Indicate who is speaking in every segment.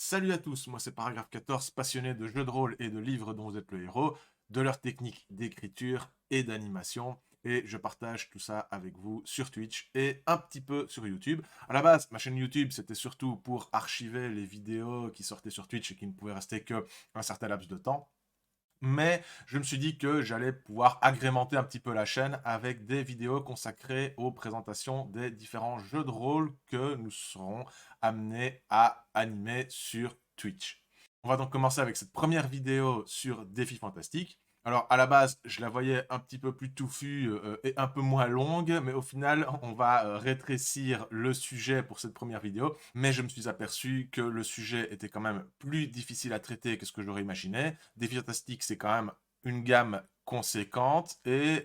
Speaker 1: Salut à tous, moi c'est Paragraphe 14, passionné de jeux de rôle et de livres dont vous êtes le héros, de leurs techniques d'écriture et d'animation, et je partage tout ça avec vous sur Twitch et un petit peu sur YouTube. À la base, ma chaîne YouTube, c'était surtout pour archiver les vidéos qui sortaient sur Twitch et qui ne pouvaient rester qu'un certain laps de temps. Mais je me suis dit que j'allais pouvoir agrémenter un petit peu la chaîne avec des vidéos consacrées aux présentations des différents jeux de rôle que nous serons amenés à animer sur Twitch. On va donc commencer avec cette première vidéo sur Défi Fantastique. Alors, à la base, je la voyais un petit peu plus touffue et un peu moins longue, mais au final, on va rétrécir le sujet pour cette première vidéo. Mais je me suis aperçu que le sujet était quand même plus difficile à traiter que ce que j'aurais imaginé. Défi Fantastique, c'est quand même une gamme conséquente et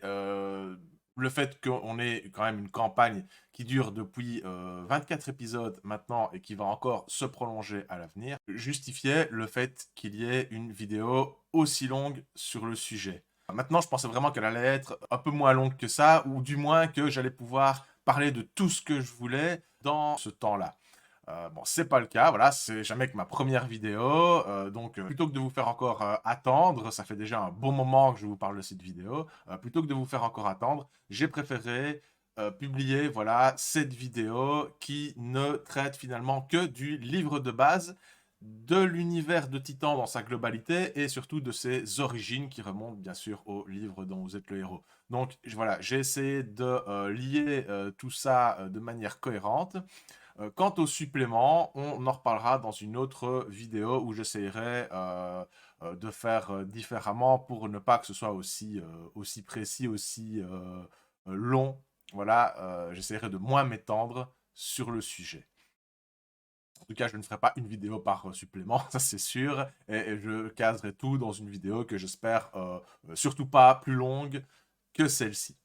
Speaker 1: le fait qu'on ait quand même une campagne qui dure depuis 24 épisodes maintenant et qui va encore se prolonger à l'avenir, justifiait le fait qu'il y ait une vidéo aussi longue sur le sujet. Maintenant, je pensais vraiment qu'elle allait être un peu moins longue que ça, ou du moins que j'allais pouvoir parler de tout ce que je voulais dans ce temps-là. Bon, c'est pas le cas, voilà, c'est jamais que ma première vidéo, donc plutôt que de vous faire encore attendre, ça fait déjà un bon moment que je vous parle de cette vidéo, plutôt que de vous faire encore attendre, j'ai préféré publier, voilà, cette vidéo qui ne traite finalement que du livre de base, de l'univers de Titan dans sa globalité et surtout de ses origines qui remontent bien sûr au livre dont vous êtes le héros. Donc voilà, j'ai essayé de lier tout ça de manière cohérente. Quant aux suppléments, on en reparlera dans une autre vidéo où j'essaierai de faire différemment pour ne pas que ce soit aussi précis, aussi long. Voilà, j'essaierai de moins m'étendre sur le sujet. En tout cas, je ne ferai pas une vidéo par supplément, ça c'est sûr, et je caserai tout dans une vidéo que j'espère surtout pas plus longue que celle-ci.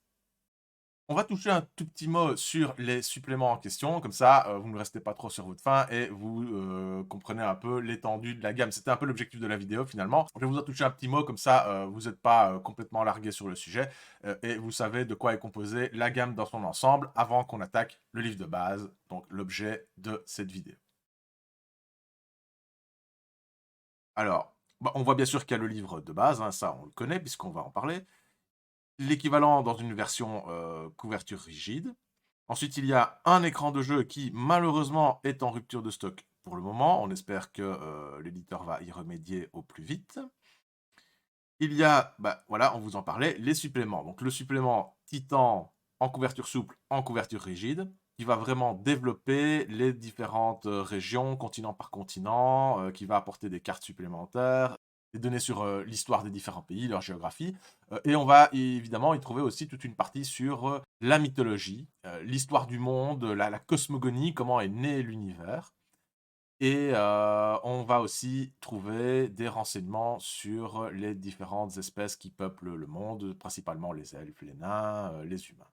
Speaker 1: On va toucher un tout petit mot sur les suppléments en question, comme ça vous ne restez pas trop sur votre faim et vous comprenez un peu l'étendue de la gamme. C'était un peu l'objectif de la vidéo finalement. Je vais vous en toucher un petit mot, comme ça vous n'êtes pas complètement largué sur le sujet et vous savez de quoi est composée la gamme dans son ensemble avant qu'on attaque le livre de base, donc l'objet de cette vidéo. Alors, bah, on voit bien sûr qu'il y a le livre de base, hein, ça on le connaît puisqu'on va en parler. L'équivalent dans une version couverture rigide. Ensuite, il y a un écran de jeu qui, malheureusement, est en rupture de stock pour le moment. On espère que l'éditeur va y remédier au plus vite. Il y a, bah, voilà, on vous en parlait, les suppléments. Donc le supplément Titan en couverture souple, en couverture rigide, qui va vraiment développer les différentes régions, continent par continent, qui va apporter des cartes supplémentaires, des données sur l'histoire des différents pays, leur géographie. Et on va évidemment y trouver aussi toute une partie sur la mythologie, l'histoire du monde, la cosmogonie, comment est né l'univers. Et on va aussi trouver des renseignements sur les différentes espèces qui peuplent le monde, principalement les elfes, les nains, les humains.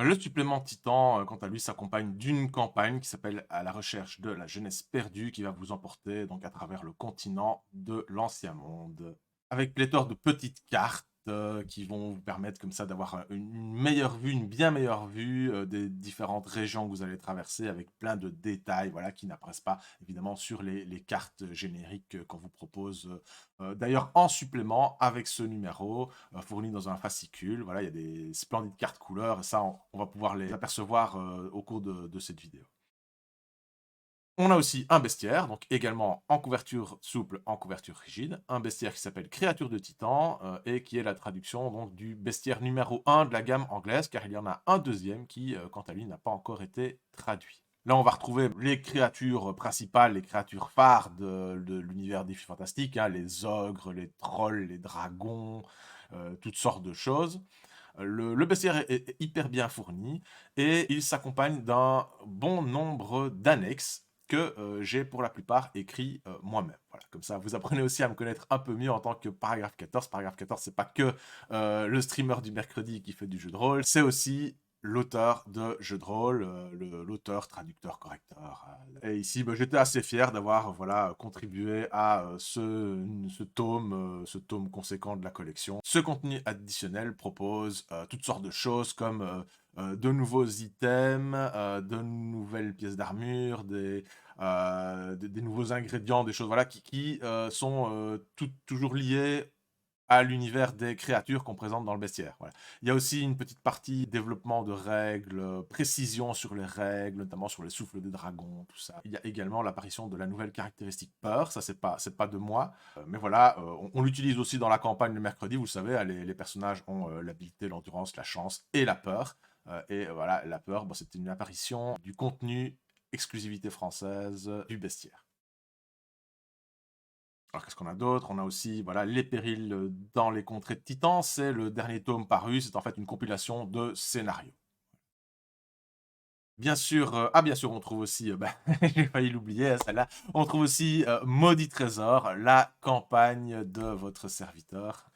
Speaker 1: Le supplément Titan, quant à lui, s'accompagne d'une campagne qui s'appelle «À la recherche de la jeunesse perdue», qui va vous emporter donc à travers le continent de l'Ancien Monde, avec pléthore de petites cartes qui vont vous permettre comme ça d'avoir une meilleure vue, une bien meilleure vue des différentes régions que vous allez traverser, avec plein de détails, voilà, qui n'apparaissent pas évidemment sur les cartes génériques qu'on vous propose. D'ailleurs, en supplément, avec ce numéro, fourni dans un fascicule. Voilà, il y a des splendides cartes couleurs, et ça, on va pouvoir les apercevoir au cours de cette vidéo. On a aussi un bestiaire, donc également en couverture souple, en couverture rigide. Un bestiaire qui s'appelle Créature de Titan et qui est la traduction donc, du bestiaire numéro 1 de la gamme anglaise, car il y en a un deuxième qui, quant à lui, n'a pas encore été traduit. Là, on va retrouver les créatures principales, les créatures phares de l'univers des fantastiques, hein, les ogres, les trolls, les dragons, toutes sortes de choses. Le bestiaire est hyper bien fourni et il s'accompagne d'un bon nombre d'annexes que j'ai pour la plupart écrit moi-même. Voilà, comme ça, vous apprenez aussi à me connaître un peu mieux en tant que Paragraphe 14. Paragraphe 14, c'est pas que le streamer du mercredi qui fait du jeu de rôle, c'est aussi l'auteur de jeux de rôle, l'auteur, traducteur, correcteur. Et ici, bah, j'étais assez fier d'avoir voilà, contribué à ce tome conséquent de la collection. Ce contenu additionnel propose toutes sortes de choses comme de nouveaux items, de nouvelles pièces d'armure, des nouveaux ingrédients, des choses voilà, qui sont toujours liées à l'univers des créatures qu'on présente dans le bestiaire. Voilà. Il y a aussi une petite partie développement de règles, précision sur les règles, notamment sur les souffles des dragons, tout ça. Il y a également l'apparition de la nouvelle caractéristique peur, ça c'est pas de moi, mais voilà, on l'utilise aussi dans la campagne le mercredi, vous le savez, hein, les personnages ont l'habilité, l'endurance, la chance et la peur. Et voilà, la peur, bon, c'était une apparition du contenu exclusivité française du bestiaire. Alors qu'est-ce qu'on a d'autre? On a aussi voilà, Les Périls dans les contrées de Titan, c'est le dernier tome paru, c'est en fait une compilation de scénarios. Bien sûr, bien sûr, on trouve aussi, j'ai failli l'oublier, celle-là, on trouve aussi Maudit Trésor, la campagne de votre serviteur.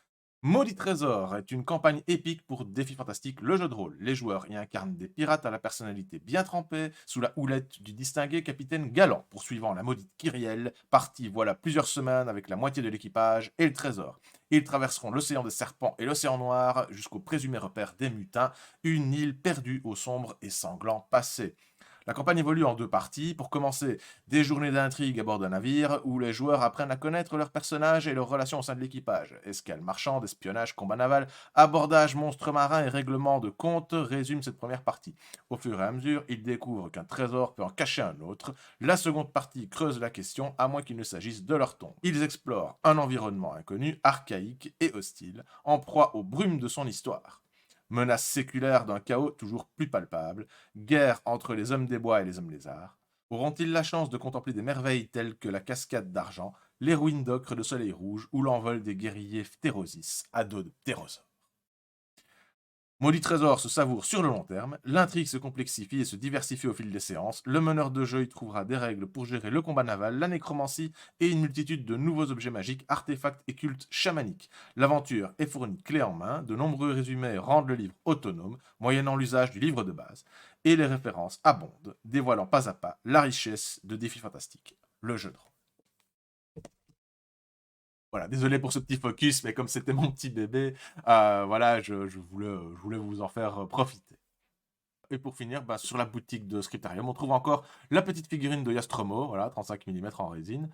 Speaker 1: Maudit Trésor est une campagne épique pour Défi Fantastique, le jeu de rôle. Les joueurs y incarnent des pirates à la personnalité bien trempée, sous la houlette du distingué capitaine Galant, poursuivant la maudite Kyrielle, partie voilà plusieurs semaines avec la moitié de l'équipage et le trésor. Ils traverseront l'océan des serpents et l'océan noir jusqu'au présumé repère des mutins, une île perdue au sombre et sanglant passé. La campagne évolue en deux parties. Pour commencer, des journées d'intrigue à bord d'un navire où les joueurs apprennent à connaître leurs personnages et leurs relations au sein de l'équipage. Escale marchande, espionnage, combat naval, abordage monstres marins et règlement de compte résument cette première partie. Au fur et à mesure, ils découvrent qu'un trésor peut en cacher un autre. La seconde partie creuse la question, à moins qu'il ne s'agisse de leur tombe. Ils explorent un environnement inconnu, archaïque et hostile, en proie aux brumes de son histoire. Menace séculaire d'un chaos toujours plus palpable, guerre entre les hommes des bois et les hommes lézards. Auront-ils la chance de contempler des merveilles telles que la cascade d'argent, les ruines d'ocre de soleil rouge ou l'envol des guerriers Ptérosis à dos de ptérosaures? Maudit Trésor se savoure sur le long terme, l'intrigue se complexifie et se diversifie au fil des séances, le meneur de jeu y trouvera des règles pour gérer le combat naval, la nécromancie et une multitude de nouveaux objets magiques, artefacts et cultes chamaniques. L'aventure est fournie clé en main, de nombreux résumés rendent le livre autonome, moyennant l'usage du livre de base, et les références abondent, dévoilant pas à pas la richesse de Défis Fantastiques, le jeu de rôle. Voilà, désolé pour ce petit focus, mais comme c'était mon petit bébé, voilà, je voulais vous en faire profiter. Et pour finir, sur la boutique de Scriptarium, on trouve encore la petite figurine de Yastromo, voilà, 35 mm en résine,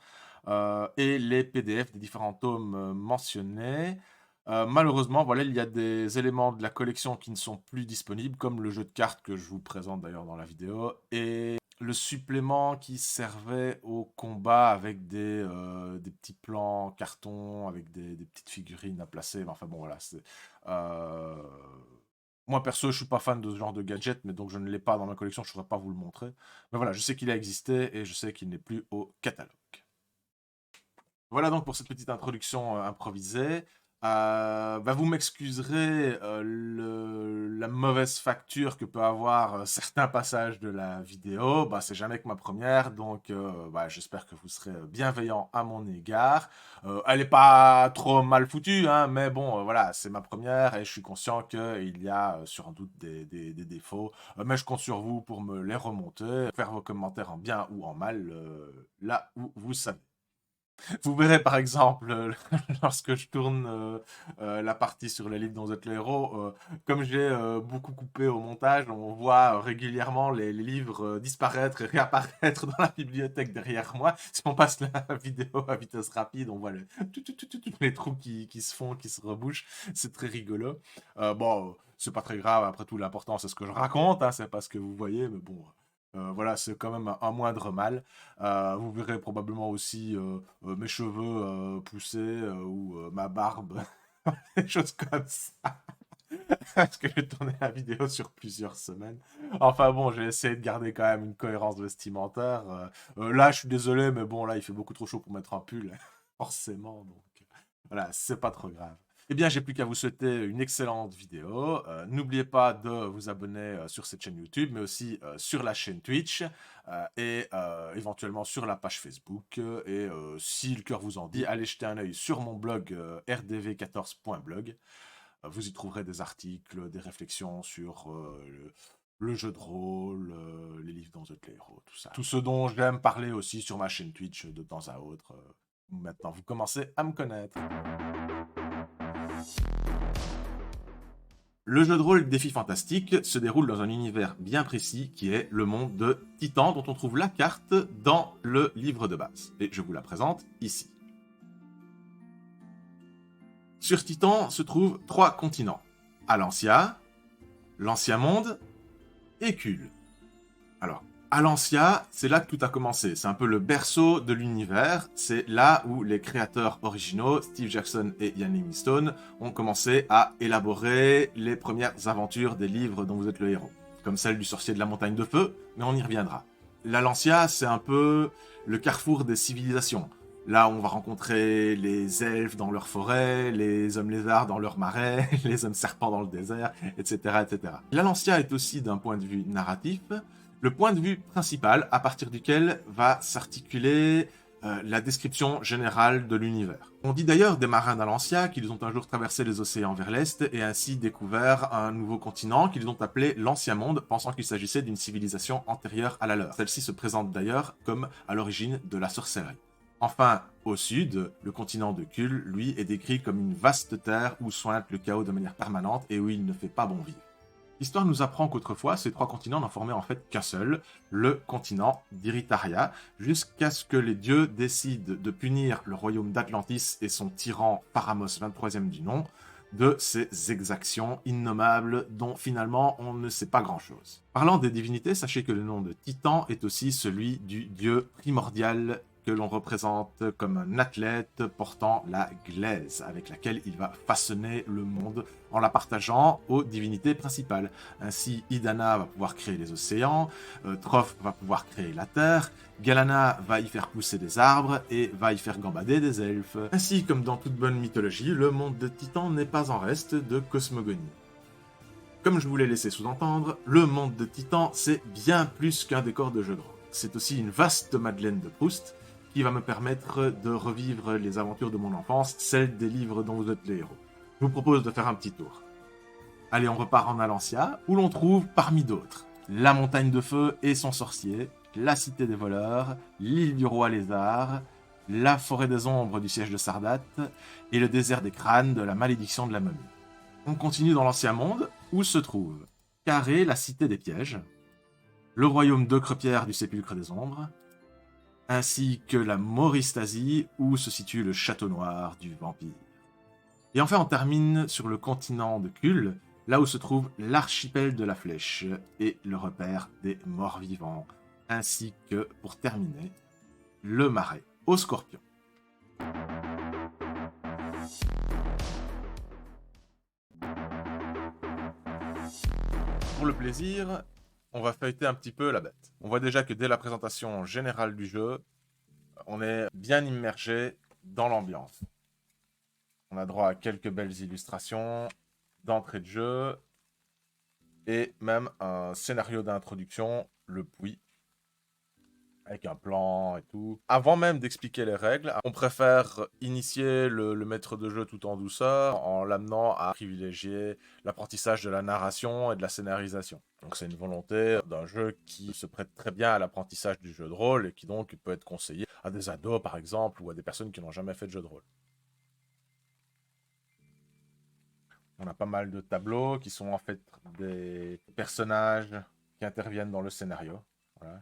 Speaker 1: et les PDF des différents tomes mentionnés. Malheureusement, voilà, il y a des éléments de la collection qui ne sont plus disponibles, comme le jeu de cartes que je vous présente d'ailleurs dans la vidéo, et le supplément qui servait au combat avec des petits plans en carton, avec des petites figurines à placer. Enfin bon, voilà. Euh, Moi, perso, je suis pas fan de ce genre de gadget, mais donc je ne l'ai pas dans ma collection, je ne saurais pas vous le montrer. Mais voilà, je sais qu'il a existé et je sais qu'il n'est plus au catalogue. Voilà donc pour cette petite introduction improvisée. Vous m'excuserez la mauvaise facture que peut avoir certains passages de la vidéo. C'est jamais que ma première, donc j'espère que vous serez bienveillant à mon égard. Elle n'est pas trop mal foutue, hein, mais bon, voilà, c'est ma première et je suis conscient qu'il y a sans doute des défauts. Mais je compte sur vous pour me les remonter, faire vos commentaires en bien ou en mal, là où vous savez. Vous verrez par exemple, lorsque je tourne la partie sur les livres dont vous êtes le héros, comme j'ai beaucoup coupé au montage, on voit régulièrement les livres disparaître et réapparaître dans la bibliothèque derrière moi. Si on passe la vidéo à vitesse rapide, on voit les trous qui se font, qui se rebouchent. C'est très rigolo. C'est pas très grave, après tout, l'important c'est ce que je raconte, hein, c'est pas ce que vous voyez, mais bon, voilà, c'est quand même un moindre mal. Vous verrez probablement aussi mes cheveux pousser ou ma barbe, des choses comme ça. Parce que j'ai tourné la vidéo sur plusieurs semaines. Enfin bon, j'ai essayé de garder quand même une cohérence vestimentaire. Là, je suis désolé, mais bon, là, il fait beaucoup trop chaud pour mettre un pull, forcément. Donc voilà, c'est pas trop grave. Eh bien, j'ai plus qu'à vous souhaiter une excellente vidéo. N'oubliez pas de vous abonner sur cette chaîne YouTube, mais aussi sur la chaîne Twitch et éventuellement sur la page Facebook. Si le cœur vous en dit, allez jeter un œil sur mon blog rdv14.blog. Vous y trouverez des articles, des réflexions sur le jeu de rôle, les livres dont vous êtes les héros, tout ça. Tout ce dont j'aime parler aussi sur ma chaîne Twitch de temps à autre. Maintenant, vous commencez à me connaître. Le jeu de rôle Défi Fantastique se déroule dans un univers bien précis qui est le monde de Titan, dont on trouve la carte dans le livre de base. Et je vous la présente ici. Sur Titan se trouvent 3 continents. Alantia, l'Ancien Monde et Kul. Alors, Alantia, c'est là que tout a commencé. C'est un peu le berceau de l'univers. C'est là où les créateurs originaux, Steve Jackson et Ian Livingstone, ont commencé à élaborer les premières aventures des livres dont vous êtes le héros. Comme celle du sorcier de la montagne de feu, mais on y reviendra. L'Alantia, c'est un peu le carrefour des civilisations. Là, on va rencontrer les elfes dans leur forêt, les hommes lézards dans leur marais, les hommes serpents dans le désert, etc. etc. L'Alantia est aussi, d'un point de vue narratif, le point de vue principal à partir duquel va s'articuler la description générale de l'univers. On dit d'ailleurs des marins d'Alantia qu'ils ont un jour traversé les océans vers l'est et ainsi découvert un nouveau continent qu'ils ont appelé l'Ancien Monde, pensant qu'il s'agissait d'une civilisation antérieure à la leur. Celle-ci se présente d'ailleurs comme à l'origine de la sorcellerie. Enfin, au sud, le continent de Kul, lui, est décrit comme une vaste terre où sointe le chaos de manière permanente et où il ne fait pas bon vivre. L'histoire nous apprend qu'autrefois, ces 3 continents n'en formaient en fait qu'un seul, le continent d'Iritaria, jusqu'à ce que les dieux décident de punir le royaume d'Atlantis et son tyran Paramos 23e du nom de ces exactions innommables dont finalement on ne sait pas grand-chose. Parlant des divinités, sachez que le nom de Titan est aussi celui du dieu primordial que l'on représente comme un athlète portant la glaise avec laquelle il va façonner le monde en la partageant aux divinités principales. Ainsi, Idana va pouvoir créer les océans, Troph va pouvoir créer la terre, Galana va y faire pousser des arbres et va y faire gambader des elfes. Ainsi, comme dans toute bonne mythologie, le monde de Titan n'est pas en reste de cosmogonie. Comme je vous l'ai laissé sous-entendre, le monde de Titan, c'est bien plus qu'un décor de jeu de rôle. C'est aussi une vaste Madeleine de Proust qui va me permettre de revivre les aventures de mon enfance, celles des livres dont vous êtes les héros. Je vous propose de faire un petit tour. Allez, on repart en Alantia, où l'on trouve, parmi d'autres, la montagne de feu et son sorcier, la cité des voleurs, l'île du roi lézard, la forêt des ombres du siège de Sardat, et le désert des crânes de la malédiction de la momie. On continue dans l'Ancien Monde, où se trouve Carré, la cité des pièges, le royaume d'Ocre-Pierre du sépulcre des ombres, ainsi que la Mauristasie, où se situe le château noir du vampire. Et enfin, on termine sur le continent de Kul, là où se trouve l'archipel de la Flèche et le repère des morts-vivants, ainsi que, pour terminer, le marais aux scorpions. Pour le plaisir, on va feuilleter un petit peu la bête. On voit déjà que dès la présentation générale du jeu, on est bien immergé dans l'ambiance. On a droit à quelques belles illustrations d'entrée de jeu et même un scénario d'introduction, le Puy, avec un plan et tout. Avant même d'expliquer les règles, on préfère initier le maître de jeu tout en douceur, en l'amenant à privilégier l'apprentissage de la narration et de la scénarisation. Donc c'est une volonté d'un jeu qui se prête très bien à l'apprentissage du jeu de rôle et qui donc peut être conseillé à des ados par exemple ou à des personnes qui n'ont jamais fait de jeu de rôle. On a pas mal de tableaux qui sont en fait des personnages qui interviennent dans le scénario. Voilà.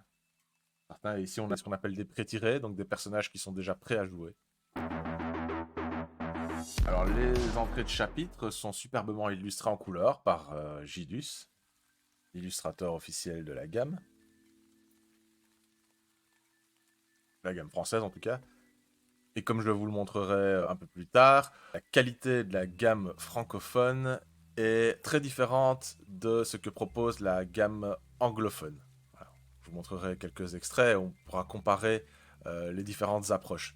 Speaker 1: Certains, ici, on a ce qu'on appelle des pré-tirés, donc des personnages qui sont déjà prêts à jouer. Alors, les entrées de chapitres sont superbement illustrées en couleur par Gidus, illustrateur officiel de la gamme française en tout cas. Et comme je vous le montrerai un peu plus tard, la qualité de la gamme francophone est très différente de ce que propose la gamme anglophone. Voilà. Je vous montrerai quelques extraits et on pourra comparer les différentes approches.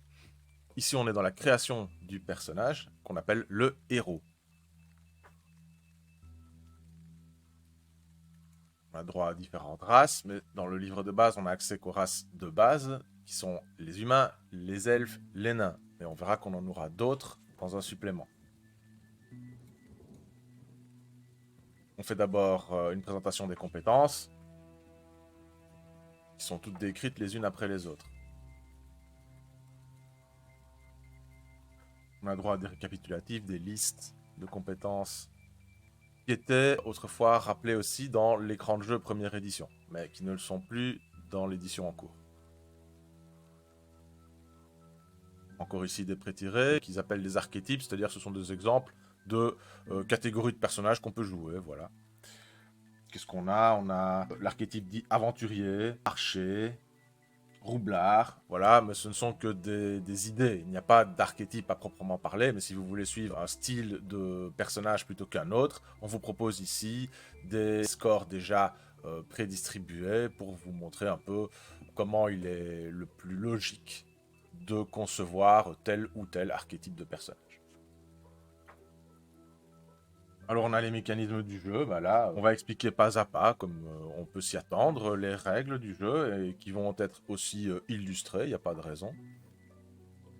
Speaker 1: Ici, on est dans la création du personnage qu'on appelle le héros. On a droit à différentes races, mais dans le livre de base, on a accès qu'aux races de base, qui sont les humains, les elfes, les nains. Et on verra qu'on en aura d'autres dans un supplément. On fait d'abord une présentation des compétences, qui sont toutes décrites les unes après les autres. On a droit à des récapitulatifs, des listes de compétences qui qui étaient autrefois rappelés aussi dans l'écran de jeu première édition, mais qui ne le sont plus dans l'édition en cours. Encore ici des pré-tirés qu'ils appellent des archétypes, c'est-à-dire ce sont des exemples de catégories de personnages qu'on peut jouer, voilà. Qu'est-ce qu'on a? On a l'archétype dit aventurier, archer, roublard, voilà, mais ce ne sont que des idées. Il n'y a pas d'archétype à proprement parler, mais si vous voulez suivre un style de personnage plutôt qu'un autre, on vous propose ici des scores déjà prédistribués pour vous montrer un peu comment il est le plus logique de concevoir tel ou tel archétype de personnage. Alors on a les mécanismes du jeu, bah là on va expliquer pas à pas, comme on peut s'y attendre, les règles du jeu, et qui vont être aussi illustrées, il n'y a pas de raison.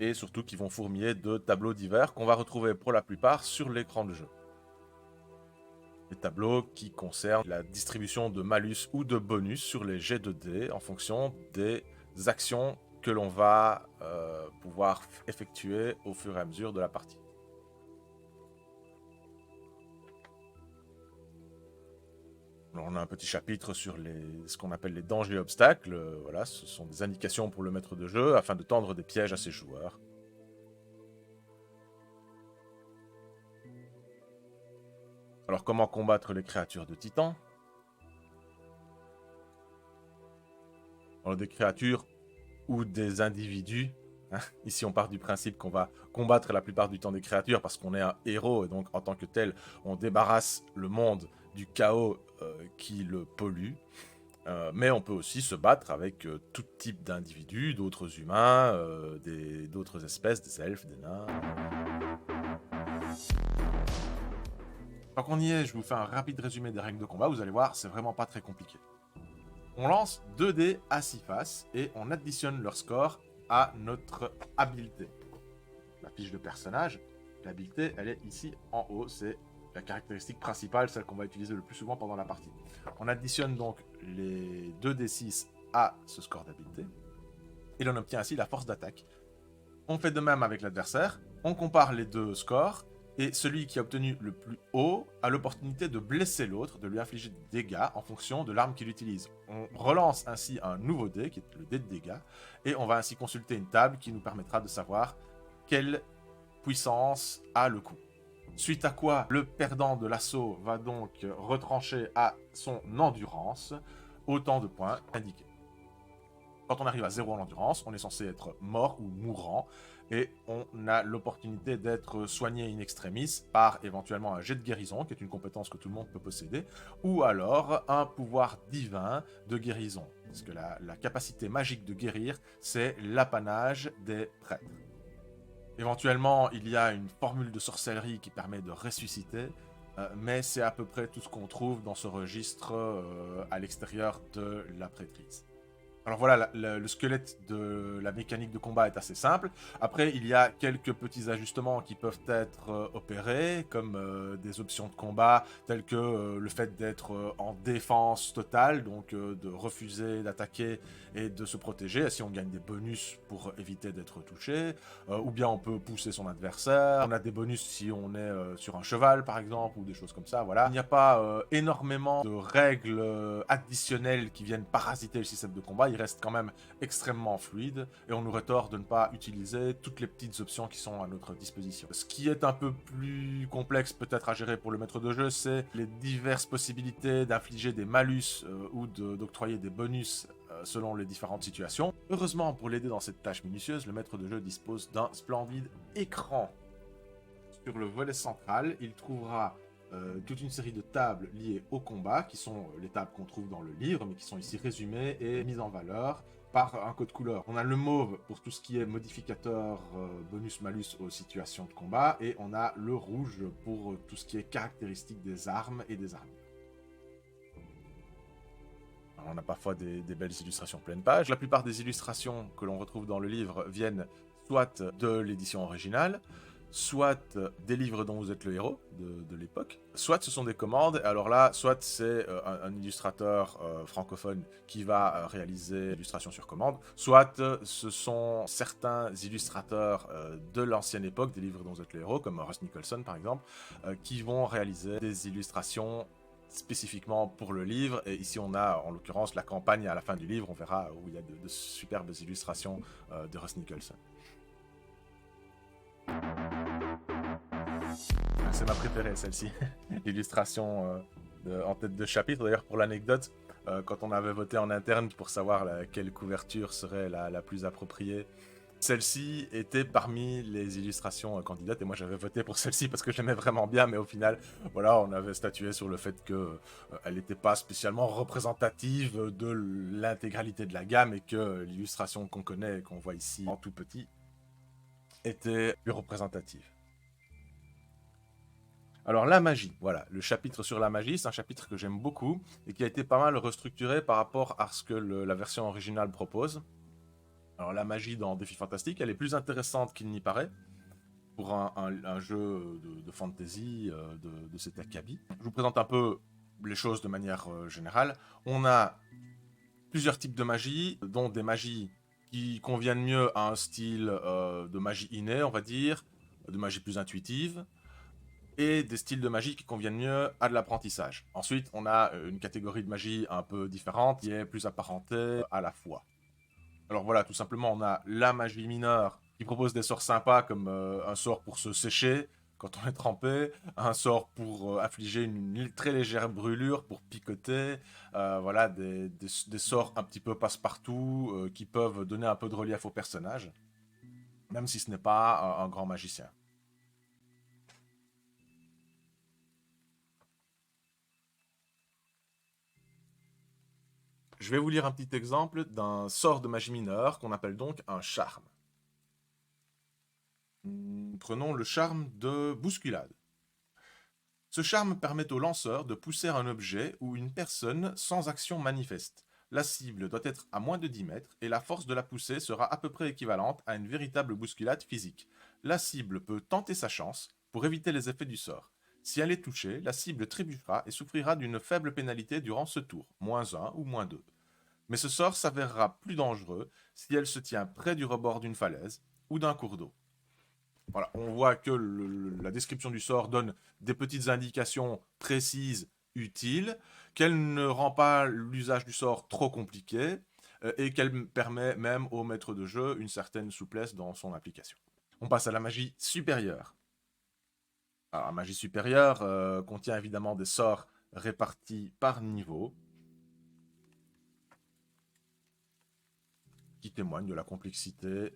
Speaker 1: Et surtout qui vont fourmiller de tableaux divers qu'on va retrouver pour la plupart sur l'écran de jeu. Des tableaux qui concernent la distribution de malus ou de bonus sur les jets de dés en fonction des actions que l'on va pouvoir effectuer au fur et à mesure de la partie. Alors, on a un petit chapitre sur ce qu'on appelle les dangers et obstacles. Voilà, ce sont des indications pour le maître de jeu afin de tendre des pièges à ses joueurs. Alors, comment combattre les créatures de Titan? Alors, des créatures ou des individus. Hein. Ici, on part du principe qu'on va combattre la plupart du temps des créatures parce qu'on est un héros et donc, en tant que tel, on débarrasse le monde du chaos qui le pollue. Mais on peut aussi se battre avec tout type d'individus, d'autres humains, d'autres espèces, des elfes, des nains. Tant qu'on y est, je vous fais un rapide résumé des règles de combat. Vous allez voir, c'est vraiment pas très compliqué. On lance 2 dés à 6 faces et on additionne leur score à notre habileté. La fiche de personnage, l'habileté, elle est ici en haut. C'est la caractéristique principale, celle qu'on va utiliser le plus souvent pendant la partie. On additionne donc les 2d6 à ce score d'habileté, et l'on obtient ainsi la force d'attaque. On fait de même avec l'adversaire, on compare les deux scores, et celui qui a obtenu le plus haut a l'opportunité de blesser l'autre, de lui infliger des dégâts en fonction de l'arme qu'il utilise. On relance ainsi un nouveau dé, qui est le dé de dégâts, et on va ainsi consulter une table qui nous permettra de savoir quelle puissance a le coup. Suite à quoi, le perdant de l'assaut va donc retrancher à son endurance autant de points indiqués. Quand on arrive à 0 en endurance, on est censé être mort ou mourant, et on a l'opportunité d'être soigné in extremis par éventuellement un jet de guérison, qui est une compétence que tout le monde peut posséder, ou alors un pouvoir divin de guérison. Parce que la capacité magique de guérir, c'est l'apanage des prêtres. Éventuellement, il y a une formule de sorcellerie qui permet de ressusciter, mais c'est à peu près tout ce qu'on trouve dans ce registre à l'extérieur de la prêtrise. Alors voilà, le squelette de la mécanique de combat est assez simple. Après, il y a quelques petits ajustements qui peuvent être opérés, comme des options de combat, telles que le fait d'être en défense totale, donc de refuser d'attaquer et de se protéger, si on gagne des bonus pour éviter d'être touché, ou bien on peut pousser son adversaire, on a des bonus si on est sur un cheval par exemple, ou des choses comme ça, voilà. Il n'y a pas énormément de règles additionnelles qui viennent parasiter le système de combat, il reste quand même extrêmement fluide, et on aurait tort de ne pas utiliser toutes les petites options qui sont à notre disposition. Ce qui est un peu plus complexe peut-être à gérer pour le maître de jeu, c'est les diverses possibilités d'infliger des malus ou d'octroyer des bonus selon les différentes situations. Heureusement, pour l'aider dans cette tâche minutieuse, le maître de jeu dispose d'un splendide écran. Sur le volet central, il trouvera toute une série de tables liées au combat, qui sont les tables qu'on trouve dans le livre, mais qui sont ici résumées et mises en valeur par un code couleur. On a le mauve pour tout ce qui est modificateur bonus-malus aux situations de combat, et on a le rouge pour tout ce qui est caractéristique des armes et des armures. On a parfois des belles illustrations pleine page. La plupart des illustrations que l'on retrouve dans le livre viennent soit de l'édition originale, soit des livres dont vous êtes le héros de l'époque, soit ce sont des commandes. Alors là, soit c'est un illustrateur francophone qui va réaliser l'illustration sur commande, soit ce sont certains illustrateurs de l'ancienne époque, des livres dont vous êtes le héros, comme Russ Nicholson par exemple, qui vont réaliser des illustrations spécifiquement pour le livre. Et ici on a en l'occurrence la campagne à la fin du livre, on verra où il y a de superbes illustrations de Russ Nicholson. C'est ma préférée, celle-ci. L'illustration en tête de chapitre. D'ailleurs, pour l'anecdote, quand on avait voté en interne pour savoir quelle couverture serait la plus appropriée, celle-ci était parmi les illustrations candidates. Et moi, j'avais voté pour celle-ci parce que j'aimais vraiment bien. Mais au final, voilà, on avait statué sur le fait qu'elle n'était pas spécialement représentative de l'intégralité de la gamme et que l'illustration qu'on connaît et qu'on voit ici en tout petit était plus représentative. Alors la magie, voilà, le chapitre sur la magie, c'est un chapitre que j'aime beaucoup et qui a été pas mal restructuré par rapport à ce que la version originale propose. Alors la magie dans Défi Fantastique, elle est plus intéressante qu'il n'y paraît pour un jeu de fantasy de cet acabit. Je vous présente un peu les choses de manière générale. On a plusieurs types de magie, dont des magies qui conviennent mieux à un style de magie innée, on va dire, de magie plus intuitive, et des styles de magie qui conviennent mieux à de l'apprentissage. Ensuite, on a une catégorie de magie un peu différente qui est plus apparentée à la foi. Alors voilà, tout simplement, on a la magie mineure qui propose des sorts sympas comme un sort pour se sécher quand on est trempé, un sort pour infliger une très légère brûlure, pour picoter, voilà, des sorts un petit peu passe-partout qui peuvent donner un peu de relief au personnage, même si ce n'est pas un grand magicien. Je vais vous lire un petit exemple d'un sort de magie mineure qu'on appelle donc un charme. Prenons le charme de bousculade. Ce charme permet au lanceur de pousser un objet ou une personne sans action manifeste. La cible doit être à moins de 10 mètres et la force de la poussée sera à peu près équivalente à une véritable bousculade physique. La cible peut tenter sa chance pour éviter les effets du sort. Si elle est touchée, la cible trébuchera et souffrira d'une faible pénalité durant ce tour, -1 ou -2. Mais ce sort s'avérera plus dangereux si elle se tient près du rebord d'une falaise ou d'un cours d'eau. Voilà, on voit que la description du sort donne des petites indications précises, utiles, qu'elle ne rend pas l'usage du sort trop compliqué et qu'elle permet même au maître de jeu une certaine souplesse dans son application. On passe à la magie supérieure. Alors, la magie supérieure contient évidemment des sorts répartis par niveau, qui témoigne de la complexité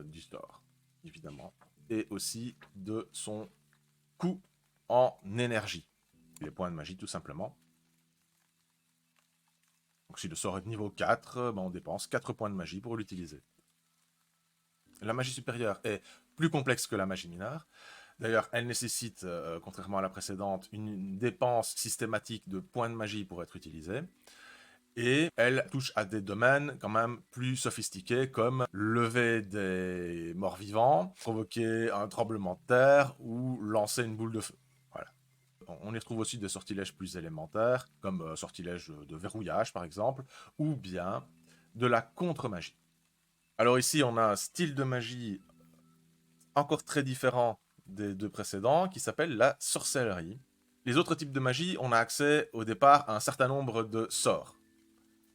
Speaker 1: du sort, évidemment, et aussi de son coût en énergie. Les points de magie, tout simplement. Donc si le sort est de niveau 4, on dépense 4 points de magie pour l'utiliser. La magie supérieure est plus complexe que la magie mineure. D'ailleurs, elle nécessite, contrairement à la précédente, une dépense systématique de points de magie pour être utilisée. Et elle touche à des domaines quand même plus sophistiqués comme lever des morts vivants, provoquer un tremblement de terre ou lancer une boule de feu. Voilà. On y retrouve aussi des sortilèges plus élémentaires, comme sortilèges de verrouillage par exemple, ou bien de la contre-magie. Alors ici, on a un style de magie encore très différent des deux précédents qui s'appelle la sorcellerie. Les autres types de magie, on a accès au départ à un certain nombre de sorts.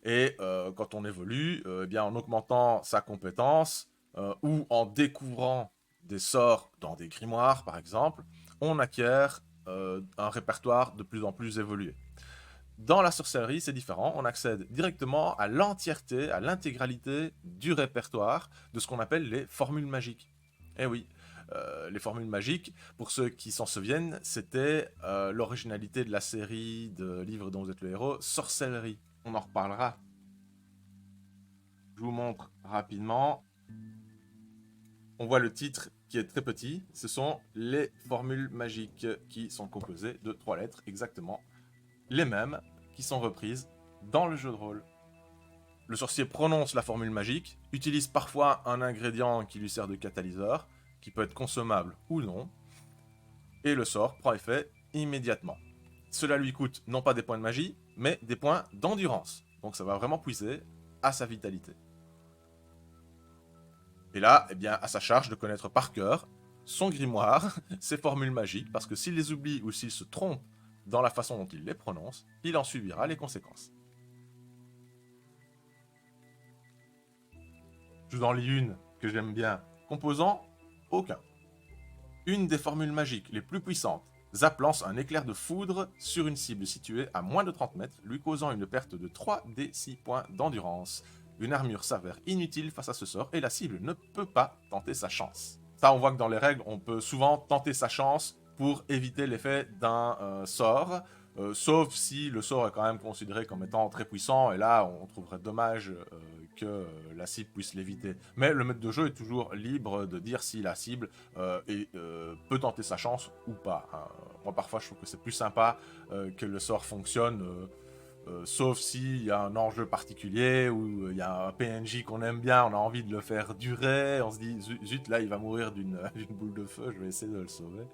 Speaker 1: Et quand on évolue, eh bien, en augmentant sa compétence ou en découvrant des sorts dans des grimoires, par exemple, on acquiert un répertoire de plus en plus évolué. Dans la sorcellerie, c'est différent. On accède directement à l'entièreté, à l'intégralité du répertoire de ce qu'on appelle les formules magiques. Eh oui, les formules magiques, pour ceux qui s'en souviennent, c'était l'originalité de la série de livres dont vous êtes le héros, Sorcellerie. On en reparlera. Je vous montre rapidement. On voit le titre qui est très petit. Ce sont les formules magiques qui sont composées de 3 lettres, exactement les mêmes qui sont reprises dans le jeu de rôle. Le sorcier prononce la formule magique, utilise parfois un ingrédient qui lui sert de catalyseur, qui peut être consommable ou non, et le sort prend effet immédiatement. Cela lui coûte non pas des points de magie, mais des points d'endurance. Donc ça va vraiment puiser à sa vitalité. Et là, eh bien, à sa charge de connaître par cœur son grimoire, ses formules magiques, parce que s'il les oublie ou s'il se trompe dans la façon dont il les prononce, il en subira les conséquences. Je vous en lis une que j'aime bien. Composant, aucun. Une des formules magiques les plus puissantes. Zap lance un éclair de foudre sur une cible située à moins de 30 mètres, lui causant une perte de 3 des 6 points d'endurance. Une armure s'avère inutile face à ce sort et la cible ne peut pas tenter sa chance. Ça, on voit que dans les règles, on peut souvent tenter sa chance pour éviter l'effet d'un sort, sauf si le sort est quand même considéré comme étant très puissant, et là, on trouverait dommage que la cible puisse l'éviter. Mais le maître de jeu est toujours libre de dire si la cible peut tenter sa chance ou pas. Hein. Moi, parfois, je trouve que c'est plus sympa que le sort fonctionne, sauf s'il y a un enjeu particulier, ou il y a un PNJ qu'on aime bien, on a envie de le faire durer, on se dit, zut, là, il va mourir d'une boule de feu, je vais essayer de le sauver.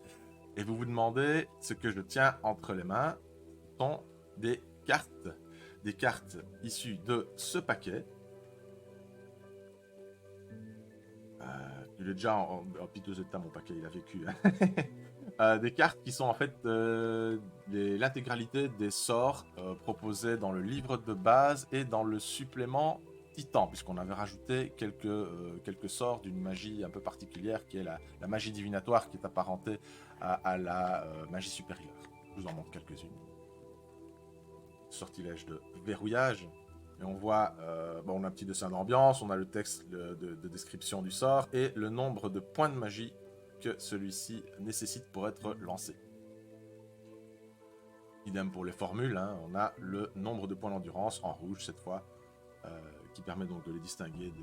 Speaker 1: Et vous vous demandez ce que je tiens entre les mains sont des cartes issues de ce paquet. Il est déjà en piteux état, mon paquet, il a vécu. Hein. Des cartes qui sont en fait l'intégralité des sorts proposés dans le livre de base et dans le supplément Titan, puisqu'on avait rajouté quelques sorts d'une magie un peu particulière qui est la magie divinatoire, qui est apparentée à la magie supérieure. Je vous en montre quelques-unes. Sortilège de verrouillage. Et on voit, on a un petit dessin d'ambiance, on a le texte de description du sort et le nombre de points de magie que celui-ci nécessite pour être lancé. Idem pour les formules, hein, on a le nombre de points d'endurance en rouge cette fois, qui permet donc de les distinguer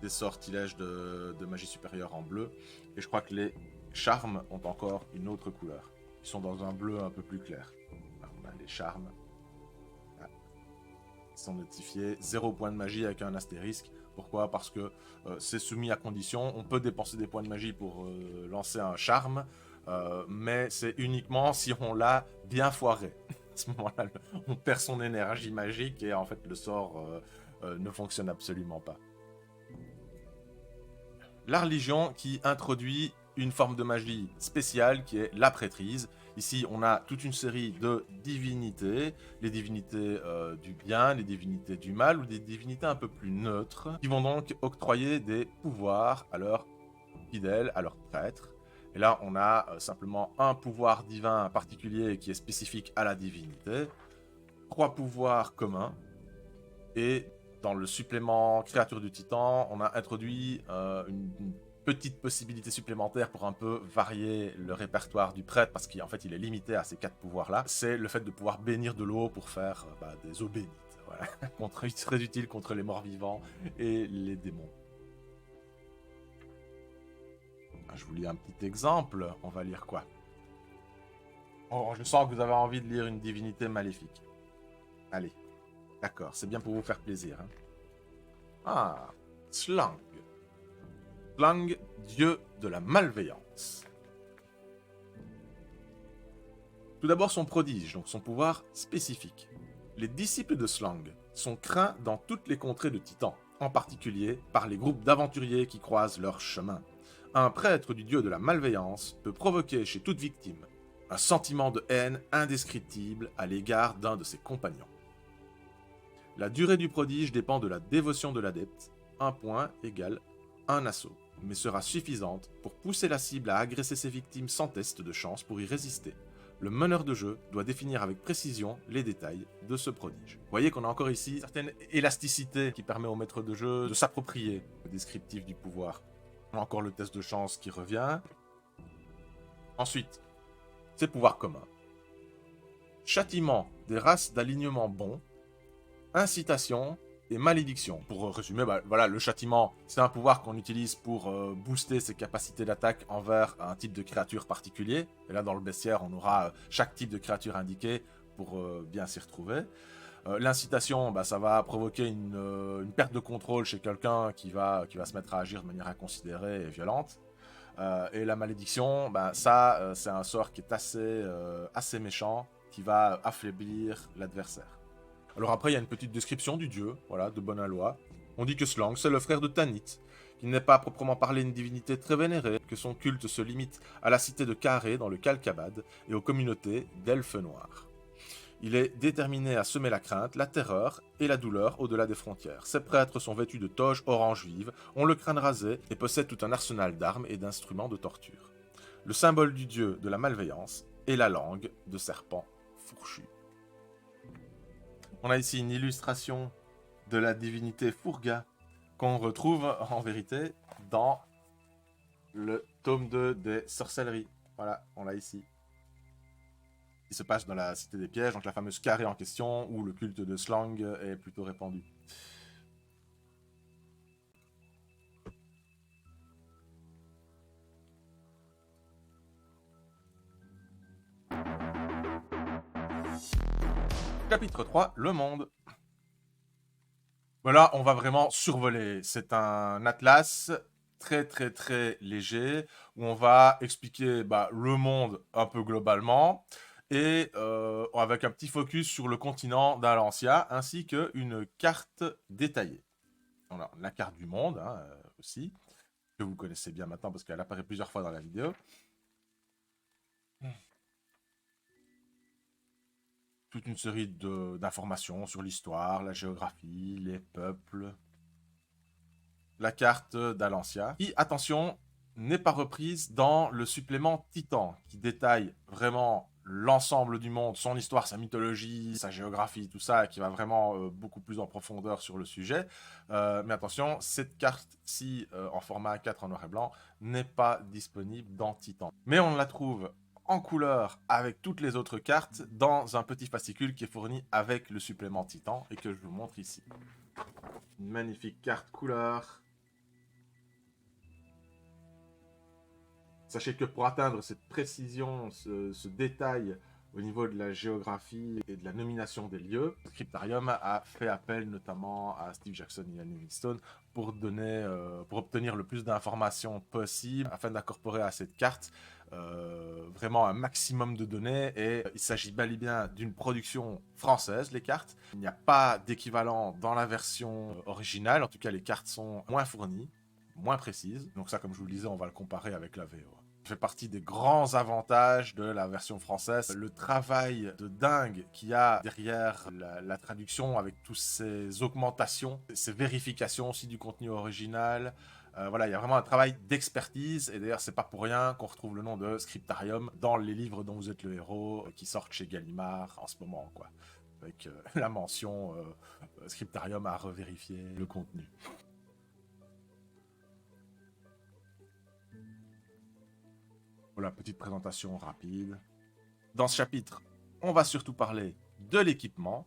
Speaker 1: des sortilèges de magie supérieure en bleu. Et je crois que les charmes ont encore une autre couleur. Ils sont dans un bleu un peu plus clair. Là, on a les charmes. Sont notifiés 0 points de magie avec un astérisque. Pourquoi? Parce que c'est soumis à condition. On peut dépenser des points de magie pour lancer un charme, mais c'est uniquement si on l'a bien foiré. À ce moment-là, on perd son énergie magique et en fait le sort ne fonctionne absolument pas. La religion qui introduit une forme de magie spéciale qui est la prêtrise. Ici, on a toute une série de divinités, les divinités du bien, les divinités du mal, ou des divinités un peu plus neutres, qui vont donc octroyer des pouvoirs à leurs fidèles, à leurs prêtres. Et là, on a simplement un pouvoir divin particulier qui est spécifique à la divinité, 3 pouvoirs communs, et dans le supplément créature du titan, on a introduit une petite possibilité supplémentaire pour un peu varier le répertoire du prêtre, parce qu'en fait il est limité à ces 4 pouvoirs-là. C'est le fait de pouvoir bénir de l'eau pour faire des eaux bénites. Voilà. Très utile contre les morts vivants et les démons. Je vous lis un petit exemple. On va lire quoi? Oh, je sens que vous avez envie de lire une divinité maléfique. Allez. D'accord, c'est bien pour vous faire plaisir. Hein. Ah, Slang. Slang, dieu de la malveillance. Tout d'abord son prodige, donc son pouvoir spécifique. Les disciples de Slang sont craints dans toutes les contrées de Titan, en particulier par les groupes d'aventuriers qui croisent leur chemin. Un prêtre du dieu de la malveillance peut provoquer chez toute victime un sentiment de haine indescriptible à l'égard d'un de ses compagnons. La durée du prodige dépend de la dévotion de l'adepte, 1 point égale 1 assaut, mais sera suffisante pour pousser la cible à agresser ses victimes sans test de chance pour y résister. Le meneur de jeu doit définir avec précision les détails de ce prodige. Vous voyez qu'on a encore ici une certaine élasticité qui permet au maître de jeu de s'approprier le descriptif du pouvoir. On a encore le test de chance qui revient. Ensuite, ses pouvoirs communs. Châtiment des races d'alignement bon, incitation et malédiction. Pour résumer, voilà, le châtiment, c'est un pouvoir qu'on utilise pour booster ses capacités d'attaque envers un type de créature particulier. Et là, dans le bestiaire, on aura chaque type de créature indiqué pour bien s'y retrouver. L'incitation, ça va provoquer une perte de contrôle chez quelqu'un qui va se mettre à agir de manière inconsidérée et violente. Et la malédiction, ben, ça, c'est un sort qui est assez méchant, qui va affaiblir l'adversaire. Alors après, il y a une petite description du dieu, voilà, de bonne loi. On dit que Slang, c'est le frère de Tanit, qui n'est pas à proprement parler une divinité très vénérée, que son culte se limite à la cité de Carré dans le Kalkabad et aux communautés d'elfes noirs. Il est déterminé à semer la crainte, la terreur et la douleur au-delà des frontières. Ses prêtres sont vêtus de toges orange vive, ont le crâne rasé et possèdent tout un arsenal d'armes et d'instruments de torture. Le symbole du dieu de la malveillance est la langue de serpent fourchu. On a ici une illustration de la divinité Furga qu'on retrouve en vérité dans le tome 2 des sorcelleries. Voilà, on l'a ici. Il se passe dans la cité des pièges, donc la fameuse carré en question, où le culte de Slang est plutôt répandu. Chapitre 3, le monde. Voilà, on va vraiment survoler. C'est un atlas très léger, où on va expliquer le monde un peu globalement, et avec un petit focus sur le continent d'Alancia, ainsi qu'une carte détaillée. On a la carte du monde, hein, aussi, que vous connaissez bien maintenant parce qu'elle apparaît plusieurs fois dans la vidéo. Toute une série d'informations sur l'histoire, la géographie, les peuples. La carte d'Alancia, qui, attention, n'est pas reprise dans le supplément Titan, qui détaille vraiment l'ensemble du monde, son histoire, sa mythologie, sa géographie, tout ça, et qui va vraiment beaucoup plus en profondeur sur le sujet. Mais attention, cette carte-ci, en format A4 en noir et blanc, n'est pas disponible dans Titan. Mais on la trouve en couleur avec toutes les autres cartes dans un petit fascicule qui est fourni avec le supplément Titan et que je vous montre ici. Une magnifique carte couleur. Sachez que pour atteindre cette précision, ce détail au niveau de la géographie et de la nomination des lieux, Scriptarium a fait appel notamment à Steve Jackson et Ian Livingstone pour obtenir le plus d'informations possible afin d'incorporer à cette carte vraiment un maximum de données. Et il s'agit bel et bien d'une production française, les cartes. Il n'y a pas d'équivalent dans la version originale, en tout cas les cartes sont moins fournies, moins précises. Donc ça, comme je vous le disais, on va le comparer avec la VO. Ça fait partie des grands avantages de la version française. Le travail de dingue qu'il y a derrière la traduction avec toutes ces augmentations, ces vérifications aussi du contenu original. Voilà, il y a vraiment un travail d'expertise. Et d'ailleurs, c'est pas pour rien qu'on retrouve le nom de Scriptarium dans les livres dont vous êtes le héros, qui sortent chez Gallimard en ce moment, quoi. Avec la mention Scriptarium a revérifié le contenu. Voilà, petite présentation rapide. Dans ce chapitre, on va surtout parler de l'équipement.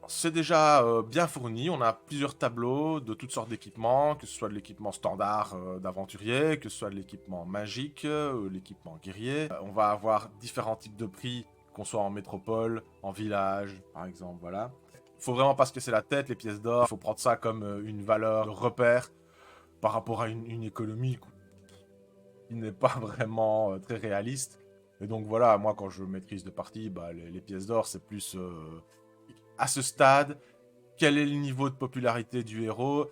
Speaker 1: C'est déjà bien fourni, on a plusieurs tableaux de toutes sortes d'équipements, que ce soit de l'équipement standard d'aventurier, que ce soit de l'équipement magique, l'équipement guerrier. On va avoir différents types de prix, qu'on soit en métropole, en village, par exemple, voilà. Faut vraiment pas se casser la tête, les pièces d'or, il faut prendre ça comme une valeur de repère par rapport à une économie qui n'est pas vraiment très réaliste. Et donc voilà, moi quand je maîtrise de partie, les pièces d'or c'est plus à ce stade, quel est le niveau de popularité du héros,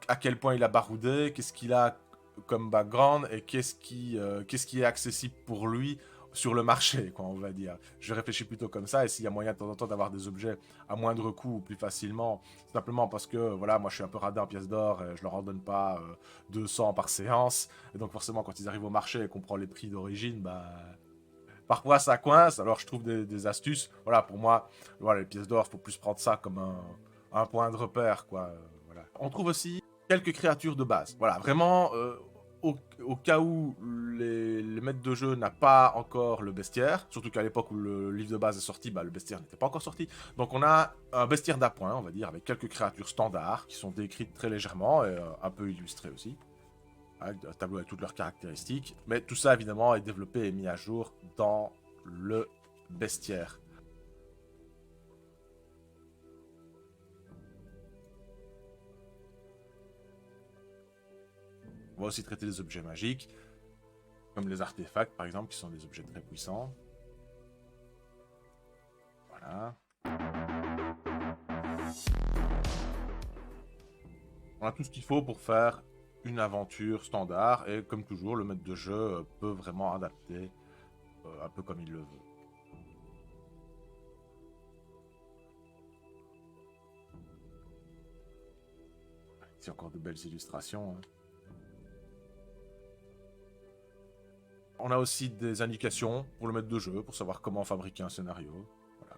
Speaker 1: à quel point il a baroudé, qu'est-ce qu'il a comme background et qu'est-ce qui est accessible pour lui sur le marché, quoi, on va dire. Je réfléchis plutôt comme ça, et s'il y a moyen de temps en temps d'avoir des objets à moindre coût ou plus facilement, simplement parce que, voilà, moi je suis un peu radin en pièces d'or, et je leur en donne pas 200 par séance, et donc forcément quand ils arrivent au marché et qu'on prend les prix d'origine, parfois ça coince, alors je trouve des astuces. Voilà, pour moi, voilà, les pièces d'or, faut plus prendre ça comme un point de repère, quoi. Voilà. On trouve aussi quelques créatures de base. Voilà, vraiment, au cas où les maîtres de jeu n'a pas encore le bestiaire, surtout qu'à l'époque où le livre de base est sorti, le bestiaire n'était pas encore sorti. Donc on a un bestiaire d'appoint, on va dire, avec quelques créatures standards qui sont décrites très légèrement et un peu illustrées aussi. Un tableau avec toutes leurs caractéristiques. Mais tout ça, évidemment, est développé et mis à jour dans le bestiaire. On va aussi traiter des objets magiques, comme les artefacts par exemple, qui sont des objets très puissants. Voilà. On a tout ce qu'il faut pour faire une aventure standard, et comme toujours, le maître de jeu peut vraiment adapter un peu comme il le veut. Ici encore de belles illustrations. Hein. On a aussi des indications pour le maître de jeu, pour savoir comment fabriquer un scénario. Voilà.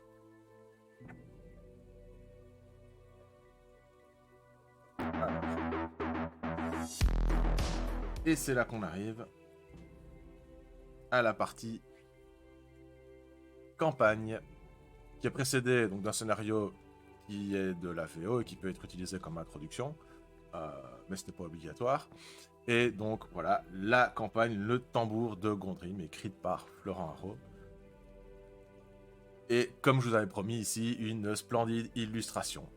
Speaker 1: Et c'est là qu'on arrive à la partie campagne, qui est précédée d'un scénario qui est de la VO et qui peut être utilisé comme introduction, mais ce n'est pas obligatoire. Et donc voilà, la campagne, le tambour de Gondry, écrite par Florent Haro. Et comme je vous avais promis ici, une splendide illustration,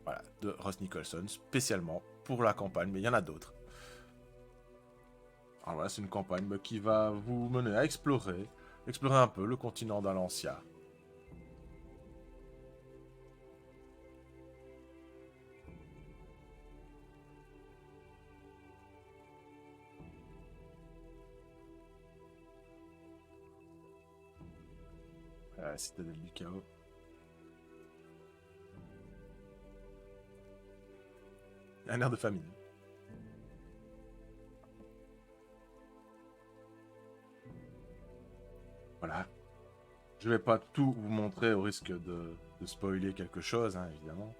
Speaker 1: voilà, de Ross Nicholson, spécialement pour la campagne, mais il y en a d'autres. Alors voilà, c'est une campagne qui va vous mener à explorer un peu le continent d'Alancia. La citadelle du chaos. Il y a un air de famille. Voilà. Je vais pas tout vous montrer au risque de spoiler quelque chose, hein, évidemment.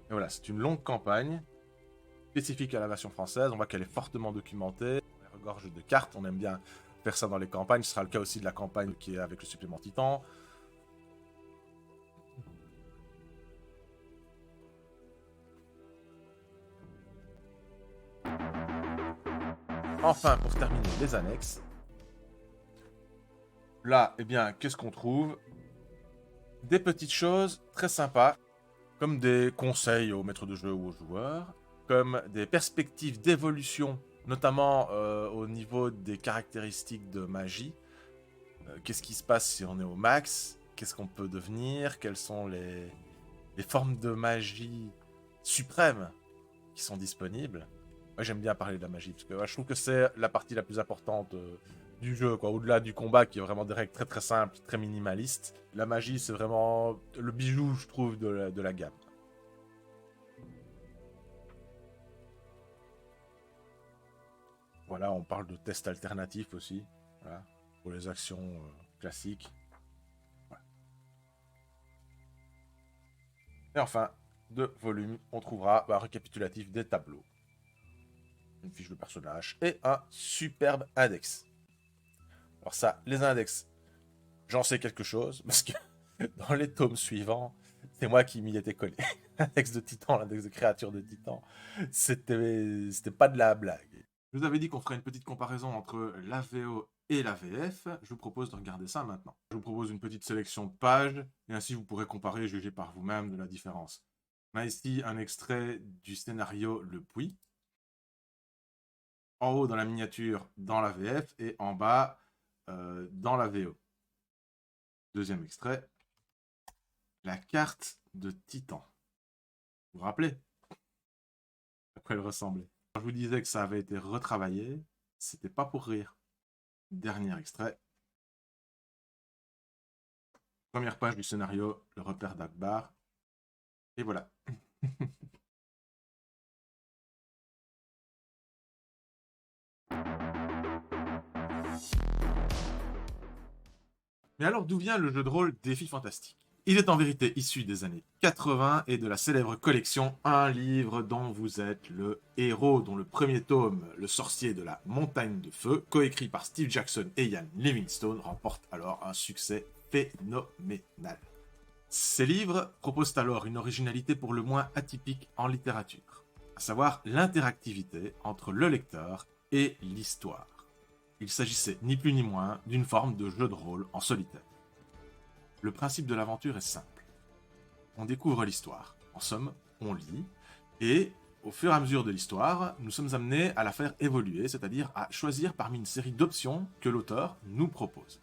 Speaker 1: Et voilà, c'est une longue campagne, spécifique à la version française. On voit qu'elle est fortement documentée. Elle regorge de cartes. On aime bien faire ça dans les campagnes. Ce sera le cas aussi de la campagne qui est avec le supplément Titan. Enfin, pour terminer, les annexes. Là, eh bien, qu'est-ce qu'on trouve? Des petites choses très sympas, comme des conseils aux maîtres de jeu ou aux joueurs, comme des perspectives d'évolution, notamment au niveau des caractéristiques de magie. Qu'est-ce qui se passe si on est au max? Qu'est-ce qu'on peut devenir? Quelles sont les formes de magie suprêmes qui sont disponibles? Moi, j'aime bien parler de la magie, parce que je trouve que c'est la partie la plus importante du jeu, quoi. Au-delà du combat, qui est vraiment des règles très très simples, très minimalistes. La magie, c'est vraiment le bijou, je trouve, de la gamme. Voilà, on parle de tests alternatifs aussi, voilà, pour les actions classiques. Voilà. Et enfin, de volume, on trouvera un récapitulatif des tableaux, une fiche de personnage et un superbe index. Alors ça, les index, j'en sais quelque chose, parce que dans les tomes suivants, c'est moi qui m'y étais collé. L'index de Titan, l'index de créature de Titan, c'était pas de la blague. Je vous avais dit qu'on ferait une petite comparaison entre la VO et la VF. Je vous propose de regarder ça maintenant. Je vous propose une petite sélection de pages, et ainsi vous pourrez comparer et juger par vous-même de la différence. On a ici un extrait du scénario Le Puits. En haut dans la miniature, dans la VF, et en bas, dans la VO. Deuxième extrait, la carte de Titan. Vous vous rappelez? À quoi elle ressemblait. Je vous disais que ça avait été retravaillé, c'était pas pour rire. Dernier extrait. Première page du scénario, le repère d'Akbar. Et voilà. Mais alors d'où vient le jeu de rôle Défi Fantastique? Il est en vérité issu des années 80 et de la célèbre collection Un livre dont vous êtes le héros, dont le premier tome, Le sorcier de la montagne de feu, coécrit par Steve Jackson et Ian Livingstone, remporte alors un succès phénoménal. Ces livres proposent alors une originalité pour le moins atypique en littérature, à savoir l'interactivité entre le lecteur et l'histoire. Il s'agissait ni plus ni moins d'une forme de jeu de rôle en solitaire. Le principe de l'aventure est simple. On découvre l'histoire. En somme, on lit, et au fur et à mesure de l'histoire, nous sommes amenés à la faire évoluer, c'est-à-dire à choisir parmi une série d'options que l'auteur nous propose.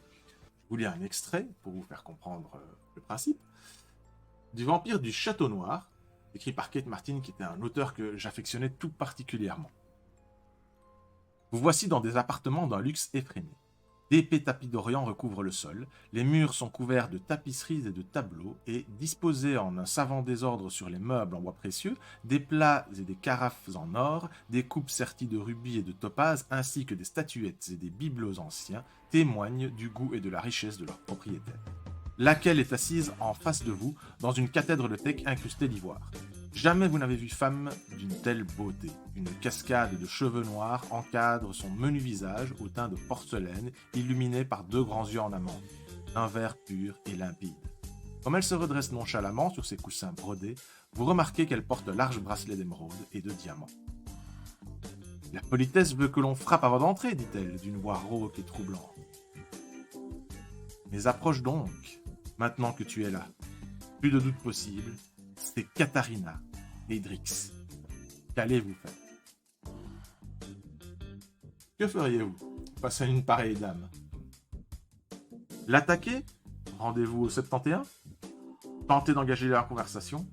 Speaker 1: Je vous lis un extrait pour vous faire comprendre le principe. Du Vampire du Château Noir, écrit par Kate Martin, qui était un auteur que j'affectionnais tout particulièrement. Vous voici dans des appartements d'un luxe effréné. D'épais tapis d'Orient recouvrent le sol, les murs sont couverts de tapisseries et de tableaux, et disposés en un savant désordre sur les meubles en bois précieux, des plats et des carafes en or, des coupes serties de rubis et de topazes, ainsi que des statuettes et des bibelots anciens, témoignent du goût et de la richesse de leur propriétaire. Laquelle est assise en face de vous, dans une cathèdre de teck incrustée d'ivoire. Jamais vous n'avez vu femme d'une telle beauté. Une cascade de cheveux noirs encadre son menu visage au teint de porcelaine, illuminé par deux grands yeux en amande. Un vert pur et limpide. Comme elle se redresse nonchalamment sur ses coussins brodés, vous remarquez qu'elle porte de larges bracelets d'émeraude et de diamants. La politesse veut que l'on frappe avant d'entrer, dit-elle, d'une voix rauque et troublante. Mais approche donc, maintenant que tu es là. Plus de doute possible, c'est Katharina Hedrix. Qu'allez-vous faire? Que feriez-vous face à une pareille dame? L'attaquer? Rendez-vous au 71. Tenter d'engager la conversation?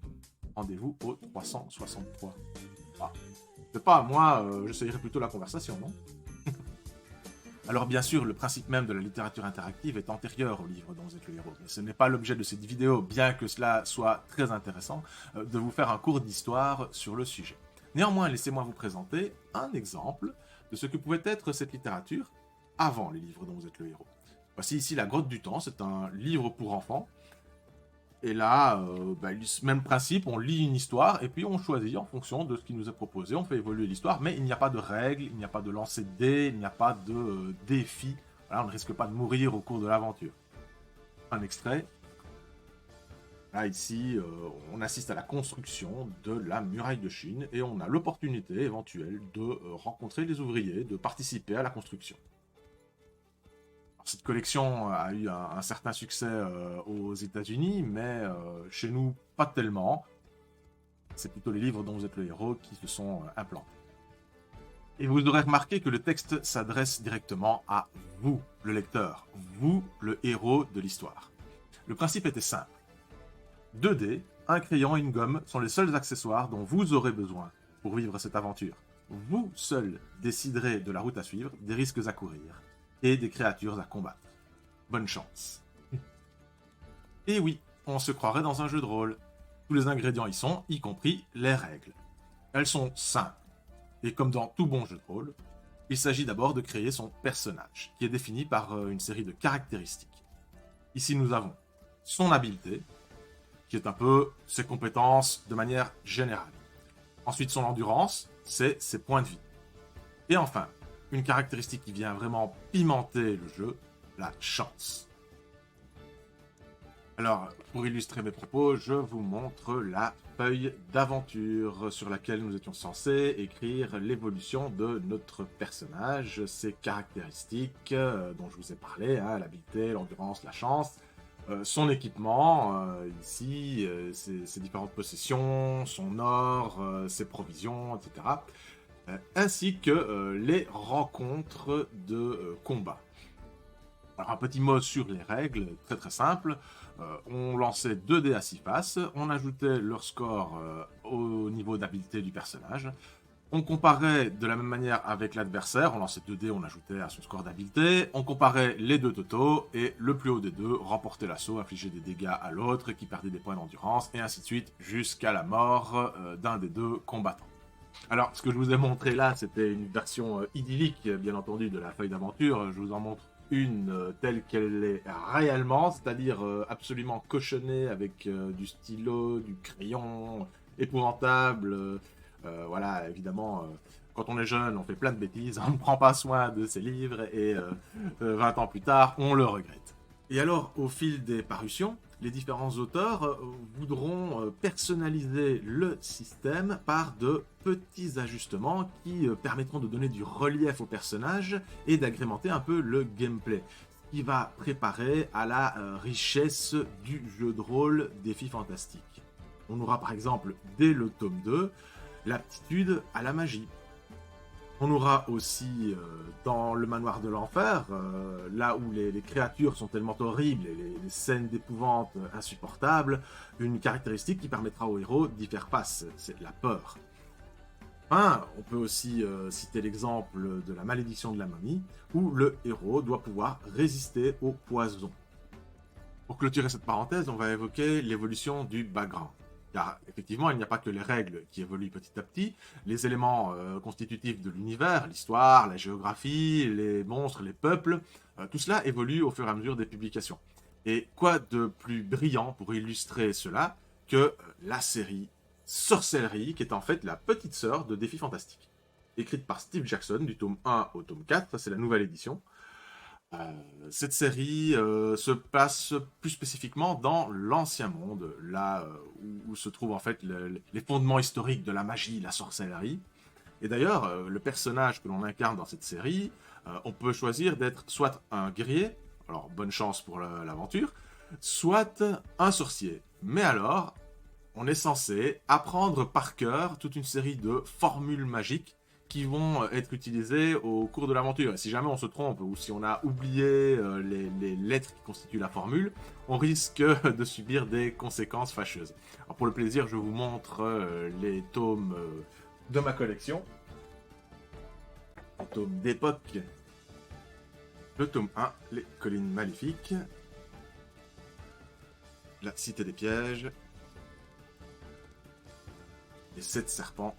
Speaker 1: Rendez-vous au 363. Ah, c'est pas moi, j'essayerais plutôt la conversation, non? Alors bien sûr, le principe même de la littérature interactive est antérieur au livre dont vous êtes le héros. Mais ce n'est pas l'objet de cette vidéo, bien que cela soit très intéressant, de vous faire un cours d'histoire sur le sujet. Néanmoins, laissez-moi vous présenter un exemple de ce que pouvait être cette littérature avant les livres dont vous êtes le héros. Voici ici La Grotte du Temps, c'est un livre pour enfants. Et là, même principe, on lit une histoire et puis on choisit en fonction de ce qui nous est proposé, on fait évoluer l'histoire, mais il n'y a pas de règles, il n'y a pas de lancer de dés, il n'y a pas de défi. Voilà, on ne risque pas de mourir au cours de l'aventure. Un extrait. Là, ici, on assiste à la construction de la muraille de Chine et on a l'opportunité éventuelle de rencontrer les ouvriers, de participer à la construction. Cette collection a eu un certain succès aux États-Unis, mais chez nous, pas tellement. C'est plutôt les livres dont vous êtes le héros qui se sont implantés. Et vous aurez remarqué que le texte s'adresse directement à vous, le lecteur, vous, le héros de l'histoire. Le principe était simple. 2 dés, un crayon et une gomme sont les seuls accessoires dont vous aurez besoin pour vivre cette aventure. Vous seul déciderez de la route à suivre, des risques à courir et des créatures à combattre. Bonne chance. Et oui, on se croirait dans un jeu de rôle. Tous les ingrédients y sont, y compris les règles. Elles sont simples. Et comme dans tout bon jeu de rôle, il s'agit d'abord de créer son personnage, qui est défini par une série de caractéristiques. Ici, nous avons son habileté, qui est un peu ses compétences de manière générale. Ensuite, son endurance, c'est ses points de vie. Et enfin, une caractéristique qui vient vraiment pimenter le jeu, la chance. Alors, pour illustrer mes propos, je vous montre la feuille d'aventure sur laquelle nous étions censés écrire l'évolution de notre personnage, ses caractéristiques dont je vous ai parlé, hein, l'habileté, l'endurance, la chance, son équipement, ici, ses différentes possessions, son or, ses provisions, etc. Ainsi que les rencontres de combat. Alors un petit mot sur les règles, très très simple. On lançait 2 dés à 6 faces, on ajoutait leur score au niveau d'habileté du personnage. On comparait de la même manière avec l'adversaire, on lançait 2 dés, on ajoutait à son score d'habileté. On comparait les 2 totaux et le plus haut des 2 remportait l'assaut, infligeait des dégâts à l'autre qui perdait des points d'endurance et ainsi de suite jusqu'à la mort d'un des 2 combattants. Alors, ce que je vous ai montré là, c'était une version idyllique, bien entendu, de la feuille d'aventure. Je vous en montre une telle qu'elle est réellement, c'est-à-dire absolument cochonnée avec du stylo, du crayon, épouvantable. Voilà, évidemment, quand on est jeune, on fait plein de bêtises, on ne prend pas soin de ses livres et 20 ans plus tard, on le regrette. Et alors, au fil des parutions, les différents auteurs voudront personnaliser le système par de petits ajustements qui permettront de donner du relief au personnage et d'agrémenter un peu le gameplay, ce qui va préparer à la richesse du jeu de rôle Défis Fantastiques. On aura par exemple, dès le tome 2, l'aptitude à la magie. On aura aussi dans le manoir de l'enfer, là où les créatures sont tellement horribles et les scènes d'épouvante insupportables, une caractéristique qui permettra au héros d'y faire face, c'est la peur. Enfin, on peut aussi citer l'exemple de la malédiction de la momie, où le héros doit pouvoir résister au poison. Pour clôturer cette parenthèse, on va évoquer l'évolution du background. Car effectivement, il n'y a pas que les règles qui évoluent petit à petit, les éléments constitutifs de l'univers, l'histoire, la géographie, les monstres, les peuples, tout cela évolue au fur et à mesure des publications. Et quoi de plus brillant pour illustrer cela que la série Sorcellerie, qui est en fait la petite sœur de Défis Fantastiques. Écrite par Steve Jackson, du tome 1 au tome 4, ça c'est la nouvelle édition. Cette série se place plus spécifiquement dans l'ancien monde, là où se trouvent en fait les fondements historiques de la magie, la sorcellerie. Et d'ailleurs, le personnage que l'on incarne dans cette série, on peut choisir d'être soit un guerrier, alors bonne chance pour l'aventure, soit un sorcier. Mais alors, on est censé apprendre par cœur toute une série de formules magiques qui vont être utilisées au cours de l'aventure. Et si jamais on se trompe ou si on a oublié les lettres qui constituent la formule, on risque de subir des conséquences fâcheuses. Alors pour le plaisir, je vous montre les tomes de ma collection. Les tomes d'époque. Le tome 1, les collines maléfiques. La cité des pièges. Les 7 serpents.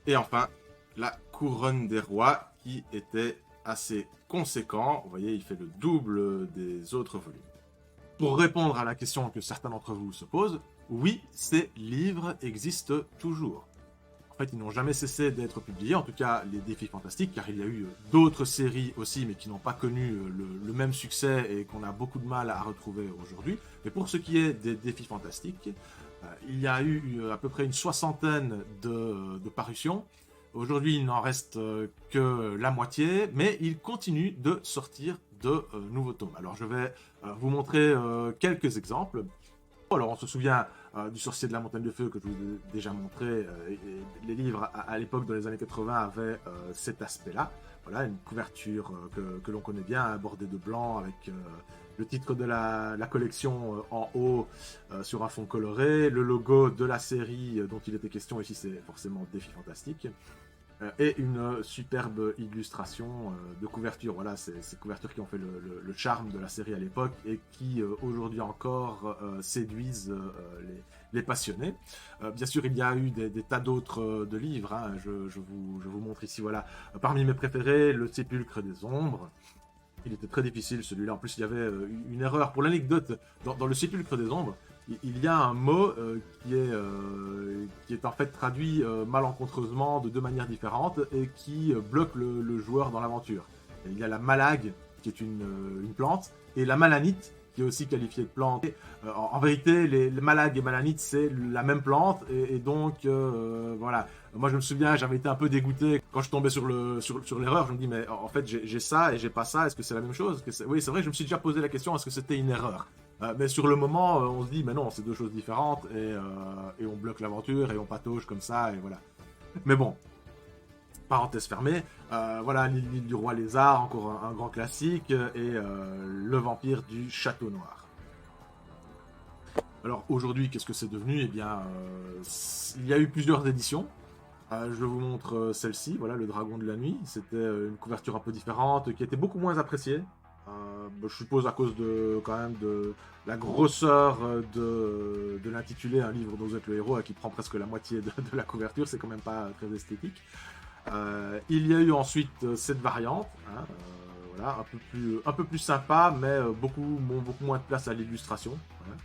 Speaker 1: Et enfin, la couronne des rois, qui était assez conséquent. Vous voyez, il fait le double des autres volumes. Pour répondre à la question que certains d'entre vous se posent, oui, ces livres existent toujours. En fait, ils n'ont jamais cessé d'être publiés, en tout cas les Défis Fantastiques, car il y a eu d'autres séries aussi, mais qui n'ont pas connu le même succès et qu'on a beaucoup de mal à retrouver aujourd'hui. Mais pour ce qui est des Défis Fantastiques, il y a eu à peu près une soixantaine de parutions. Aujourd'hui, il n'en reste que la moitié, mais il continue de sortir de nouveaux tomes. Alors, je vais vous montrer quelques exemples. Alors, on se souvient du Sorcier de la Montagne de Feu que je vous ai déjà montré. Et les livres, à l'époque, dans les années 80, avaient cet aspect-là. Voilà, une couverture que l'on connaît bien, bordée de blanc, avec le titre de la collection en haut sur un fond coloré, le logo de la série dont il était question ici, c'est forcément Défis Fantastiques, et une superbe illustration de couverture. Voilà, c'est ces couvertures qui ont fait le charme de la série à l'époque et qui aujourd'hui encore séduisent les passionnés. Bien sûr, il y a eu des tas d'autres de livres, hein. Je vous montre ici, voilà, parmi mes préférés, Le Sépulcre des Ombres. Il était très difficile celui-là. En plus, il y avait une erreur. Pour l'anecdote, dans Le Sépulcre des Ombres, il y a un mot qui est en fait traduit malencontreusement de deux manières différentes et qui bloque le joueur dans l'aventure. Il y a la malague, qui est une plante, et la malanite, qui est aussi qualifiée de plante. Et, en vérité, les malagues et malanites, c'est la même plante, et donc, voilà. Moi, je me souviens, j'avais été un peu dégoûté quand je tombais sur l'erreur. Je me dis, mais en fait, j'ai ça et j'ai pas ça. Est-ce que c'est la même chose? Oui, c'est vrai, je me suis déjà posé la question, est-ce que c'était une erreur? Mais sur le moment, on se dit, mais non, c'est deux choses différentes, et on bloque l'aventure, et on patauge comme ça, et voilà. Mais bon, parenthèse fermée, voilà, l'île du roi lézard, encore un grand classique, et le vampire du château noir. Alors aujourd'hui, qu'est-ce que c'est devenu? Eh bien, il y a eu plusieurs éditions. Je vous montre celle-ci, voilà, le dragon de la nuit. C'était une couverture un peu différente, qui était beaucoup moins appréciée. Je suppose à cause quand même de la grosseur de l'intitulé, un livre dont vous êtes le héros, qui prend presque la moitié de la couverture, c'est quand même pas très esthétique. Il y a eu ensuite cette variante, hein, voilà, un peu plus sympa, mais beaucoup moins de place à l'illustration. Voilà.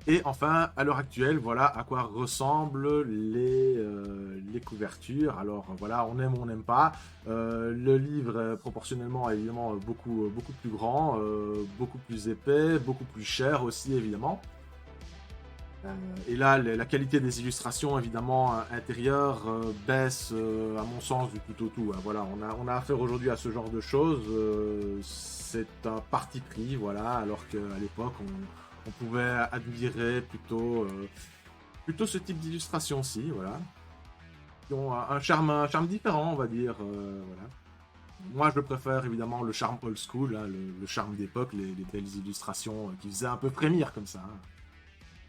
Speaker 1: Et enfin, à l'heure actuelle, voilà à quoi ressemblent les couvertures. Alors voilà, on aime ou on n'aime pas. Le livre, proportionnellement, est évidemment beaucoup plus grand, beaucoup plus épais, beaucoup plus cher aussi, évidemment. Et là, la qualité des illustrations, évidemment, intérieures, baisse, à mon sens, du tout au tout. Hein. Voilà, on a affaire aujourd'hui à ce genre de choses. C'est un parti pris, voilà, alors qu'à l'époque, on pouvait admirer plutôt plutôt ce type d'illustration-ci, voilà. Qui ont un charme différent, on va dire. Voilà. Moi, je préfère évidemment le charme old school, hein, le charme d'époque, les belles illustrations qui faisaient un peu frémir comme ça, hein.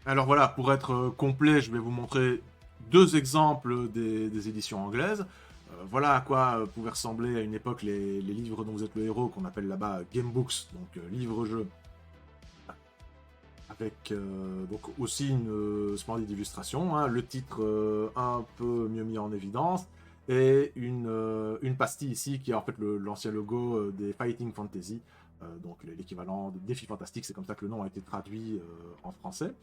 Speaker 1: Alors voilà, pour être complet, je vais vous montrer deux exemples des éditions anglaises. Voilà à quoi pouvaient ressembler à une époque les livres dont vous êtes le héros, qu'on appelle là-bas gamebooks, donc livres-jeux, avec donc aussi une splendide illustration, hein, le titre un peu mieux mis en évidence, et une pastille ici qui est en fait l'ancien logo des Fighting Fantasy, donc l'équivalent de Défi Fantastique, c'est comme ça que le nom a été traduit en français.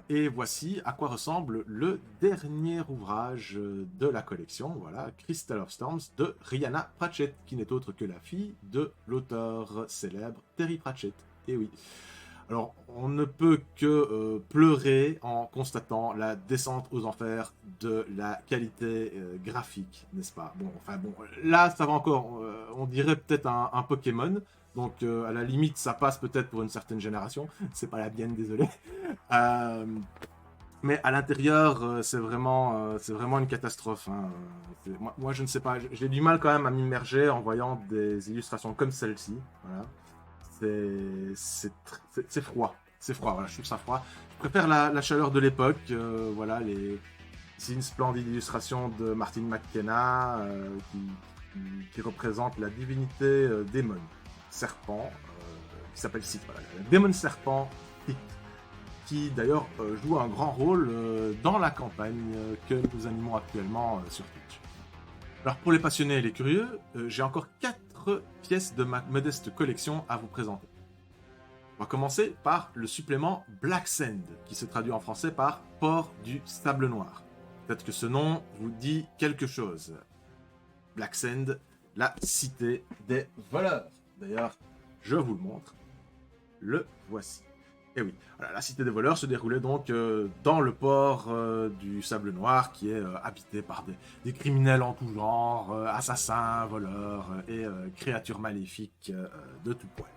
Speaker 1: Et voici à quoi ressemble le dernier ouvrage de la collection, voilà, Crystal of Storms de Rhianna Pratchett, qui n'est autre que la fille de l'auteur célèbre Terry Pratchett. Et oui. Alors, on ne peut que pleurer en constatant la descente aux enfers de la qualité graphique, n'est-ce pas? Bon, enfin bon, là, ça va encore. On dirait peut-être un Pokémon. Donc, à la limite, ça passe peut-être pour une certaine génération. C'est pas la mienne, désolé. Euh, mais à l'intérieur, c'est vraiment une catastrophe, hein. Moi, je ne sais pas. J'ai du mal quand même à m'immerger en voyant des illustrations comme celle-ci. Voilà. C'est froid. C'est froid, voilà, je trouve ça froid. Je préfère la chaleur de l'époque. Voilà, c'est une splendide illustration de Martin McKenna qui représente la divinité démon, serpent, qui s'appelle Sith. Voilà, démon serpent, Sith, qui d'ailleurs joue un grand rôle dans la campagne que nous animons actuellement sur Twitch. Alors pour les passionnés et les curieux, j'ai encore 4 pièces de ma modeste collection à vous présenter. On va commencer par le supplément Black Sand, qui se traduit en français par Port du Sable Noir. Peut-être que ce nom vous dit quelque chose. Black Sand, la cité des voleurs. D'ailleurs, je vous le montre. Le voici. Et oui, voilà, la cité des voleurs se déroulait donc dans le port du Sable Noir, qui est habité par des criminels en tout genre, assassins, voleurs et créatures maléfiques de tout poil.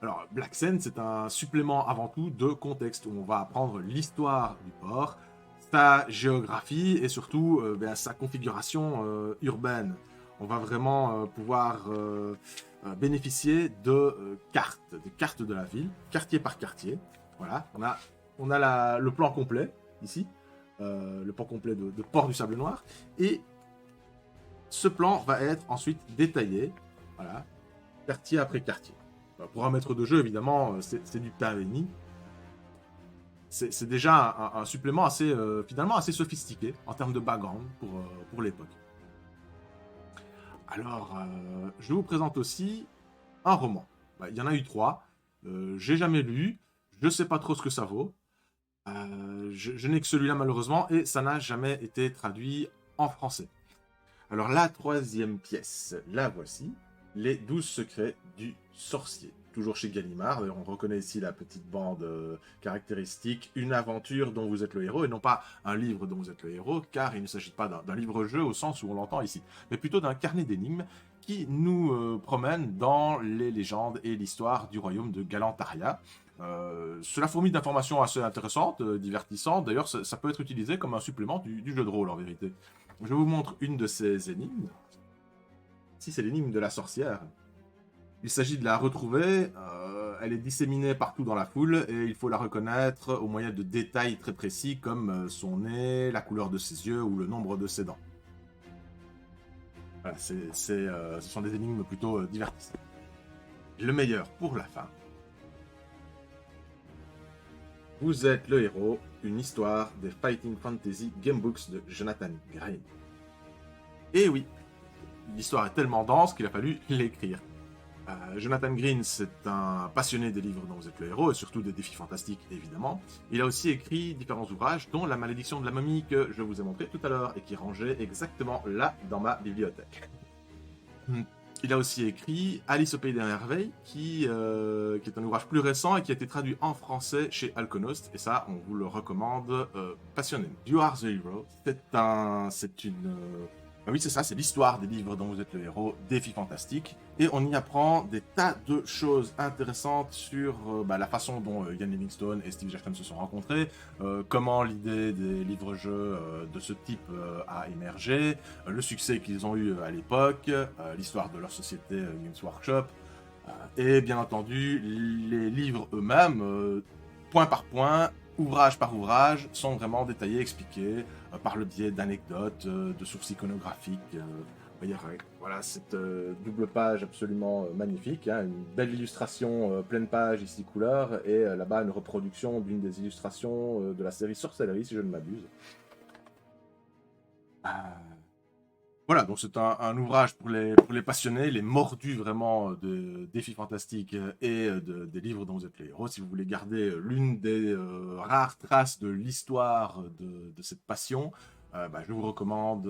Speaker 1: Alors, Black Sand, c'est un supplément avant tout de contexte, où on va apprendre l'histoire du port, sa géographie et surtout sa configuration urbaine. On va vraiment pouvoir bénéficier de cartes de la ville, quartier par quartier. Voilà, on a le plan complet ici, le plan complet de Port du Sable Noir, et ce plan va être ensuite détaillé, voilà, quartier après quartier. Pour un maître de jeu, évidemment, c'est du pain béni. C'est déjà un supplément assez, finalement assez sophistiqué en termes de background pour l'époque. Alors, je vous présente aussi un roman. Il y en a eu 3. J'ai jamais lu. Je ne sais pas trop ce que ça vaut. Je n'ai que celui-là malheureusement et ça n'a jamais été traduit en français. Alors la 3e pièce, la voici. Les 12 secrets du sorcier. Toujours chez Gallimard, on reconnaît ici la petite bande caractéristique, une aventure dont vous êtes le héros, et non pas un livre dont vous êtes le héros, car il ne s'agit pas d'un livre-jeu au sens où on l'entend ici, mais plutôt d'un carnet d'énigmes qui nous promène dans les légendes et l'histoire du royaume de Galantaria. Cela fourmille d'informations assez intéressantes, divertissantes, d'ailleurs ça peut être utilisé comme un supplément du jeu de rôle en vérité. Je vous montre une de ces énigmes. Ici, c'est l'énigme de la sorcière. Il s'agit de la retrouver, elle est disséminée partout dans la foule et il faut la reconnaître au moyen de détails très précis comme son nez, la couleur de ses yeux ou le nombre de ses dents. Voilà, ce sont des énigmes plutôt divertissantes. Le meilleur pour la fin. Vous êtes le héros, une histoire des Fighting Fantasy Gamebooks de Jonathan Green. Et oui, l'histoire est tellement dense qu'il a fallu l'écrire. Jonathan Green, c'est un passionné des livres dont vous êtes le héros, et surtout des défis fantastiques, évidemment. Il a aussi écrit différents ouvrages, dont La malédiction de la momie, que je vous ai montré tout à l'heure, et qui est rangé exactement là, dans ma bibliothèque. Il a aussi écrit Alice au Pays des Merveilles, qui est un ouvrage plus récent, et qui a été traduit en français chez Alconost, et ça, on vous le recommande passionnément. You Are the Hero, c'est Bah oui, c'est ça, c'est l'histoire des livres dont vous êtes le héros, Défis Fantastiques. Et on y apprend des tas de choses intéressantes sur la façon dont Ian Livingstone et Steve Jackson se sont rencontrés, comment l'idée des livres-jeux de ce type a émergé, le succès qu'ils ont eu à l'époque, l'histoire de leur société Games Workshop, et bien entendu, les livres eux-mêmes, point par point, ouvrage par ouvrage, sont vraiment détaillés, expliqués, par le biais d'anecdotes, de sources iconographiques. Il y a, voilà, cette double page absolument magnifique, hein, une belle illustration pleine page ici couleur, et là-bas une reproduction d'une des illustrations de la série Sorcellerie, si je ne m'abuse. Voilà, donc c'est un ouvrage pour les passionnés, les mordus vraiment de défis fantastiques et des livres dont vous êtes les héros. Si vous voulez garder l'une des rares traces de l'histoire de cette passion, je vous recommande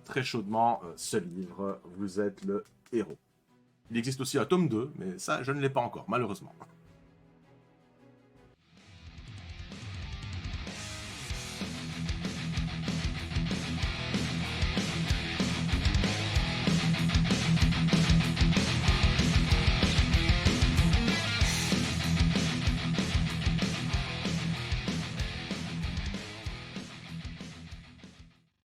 Speaker 1: très chaudement ce livre, Vous êtes le héros. Il existe aussi un tome 2, mais ça, je ne l'ai pas encore, malheureusement.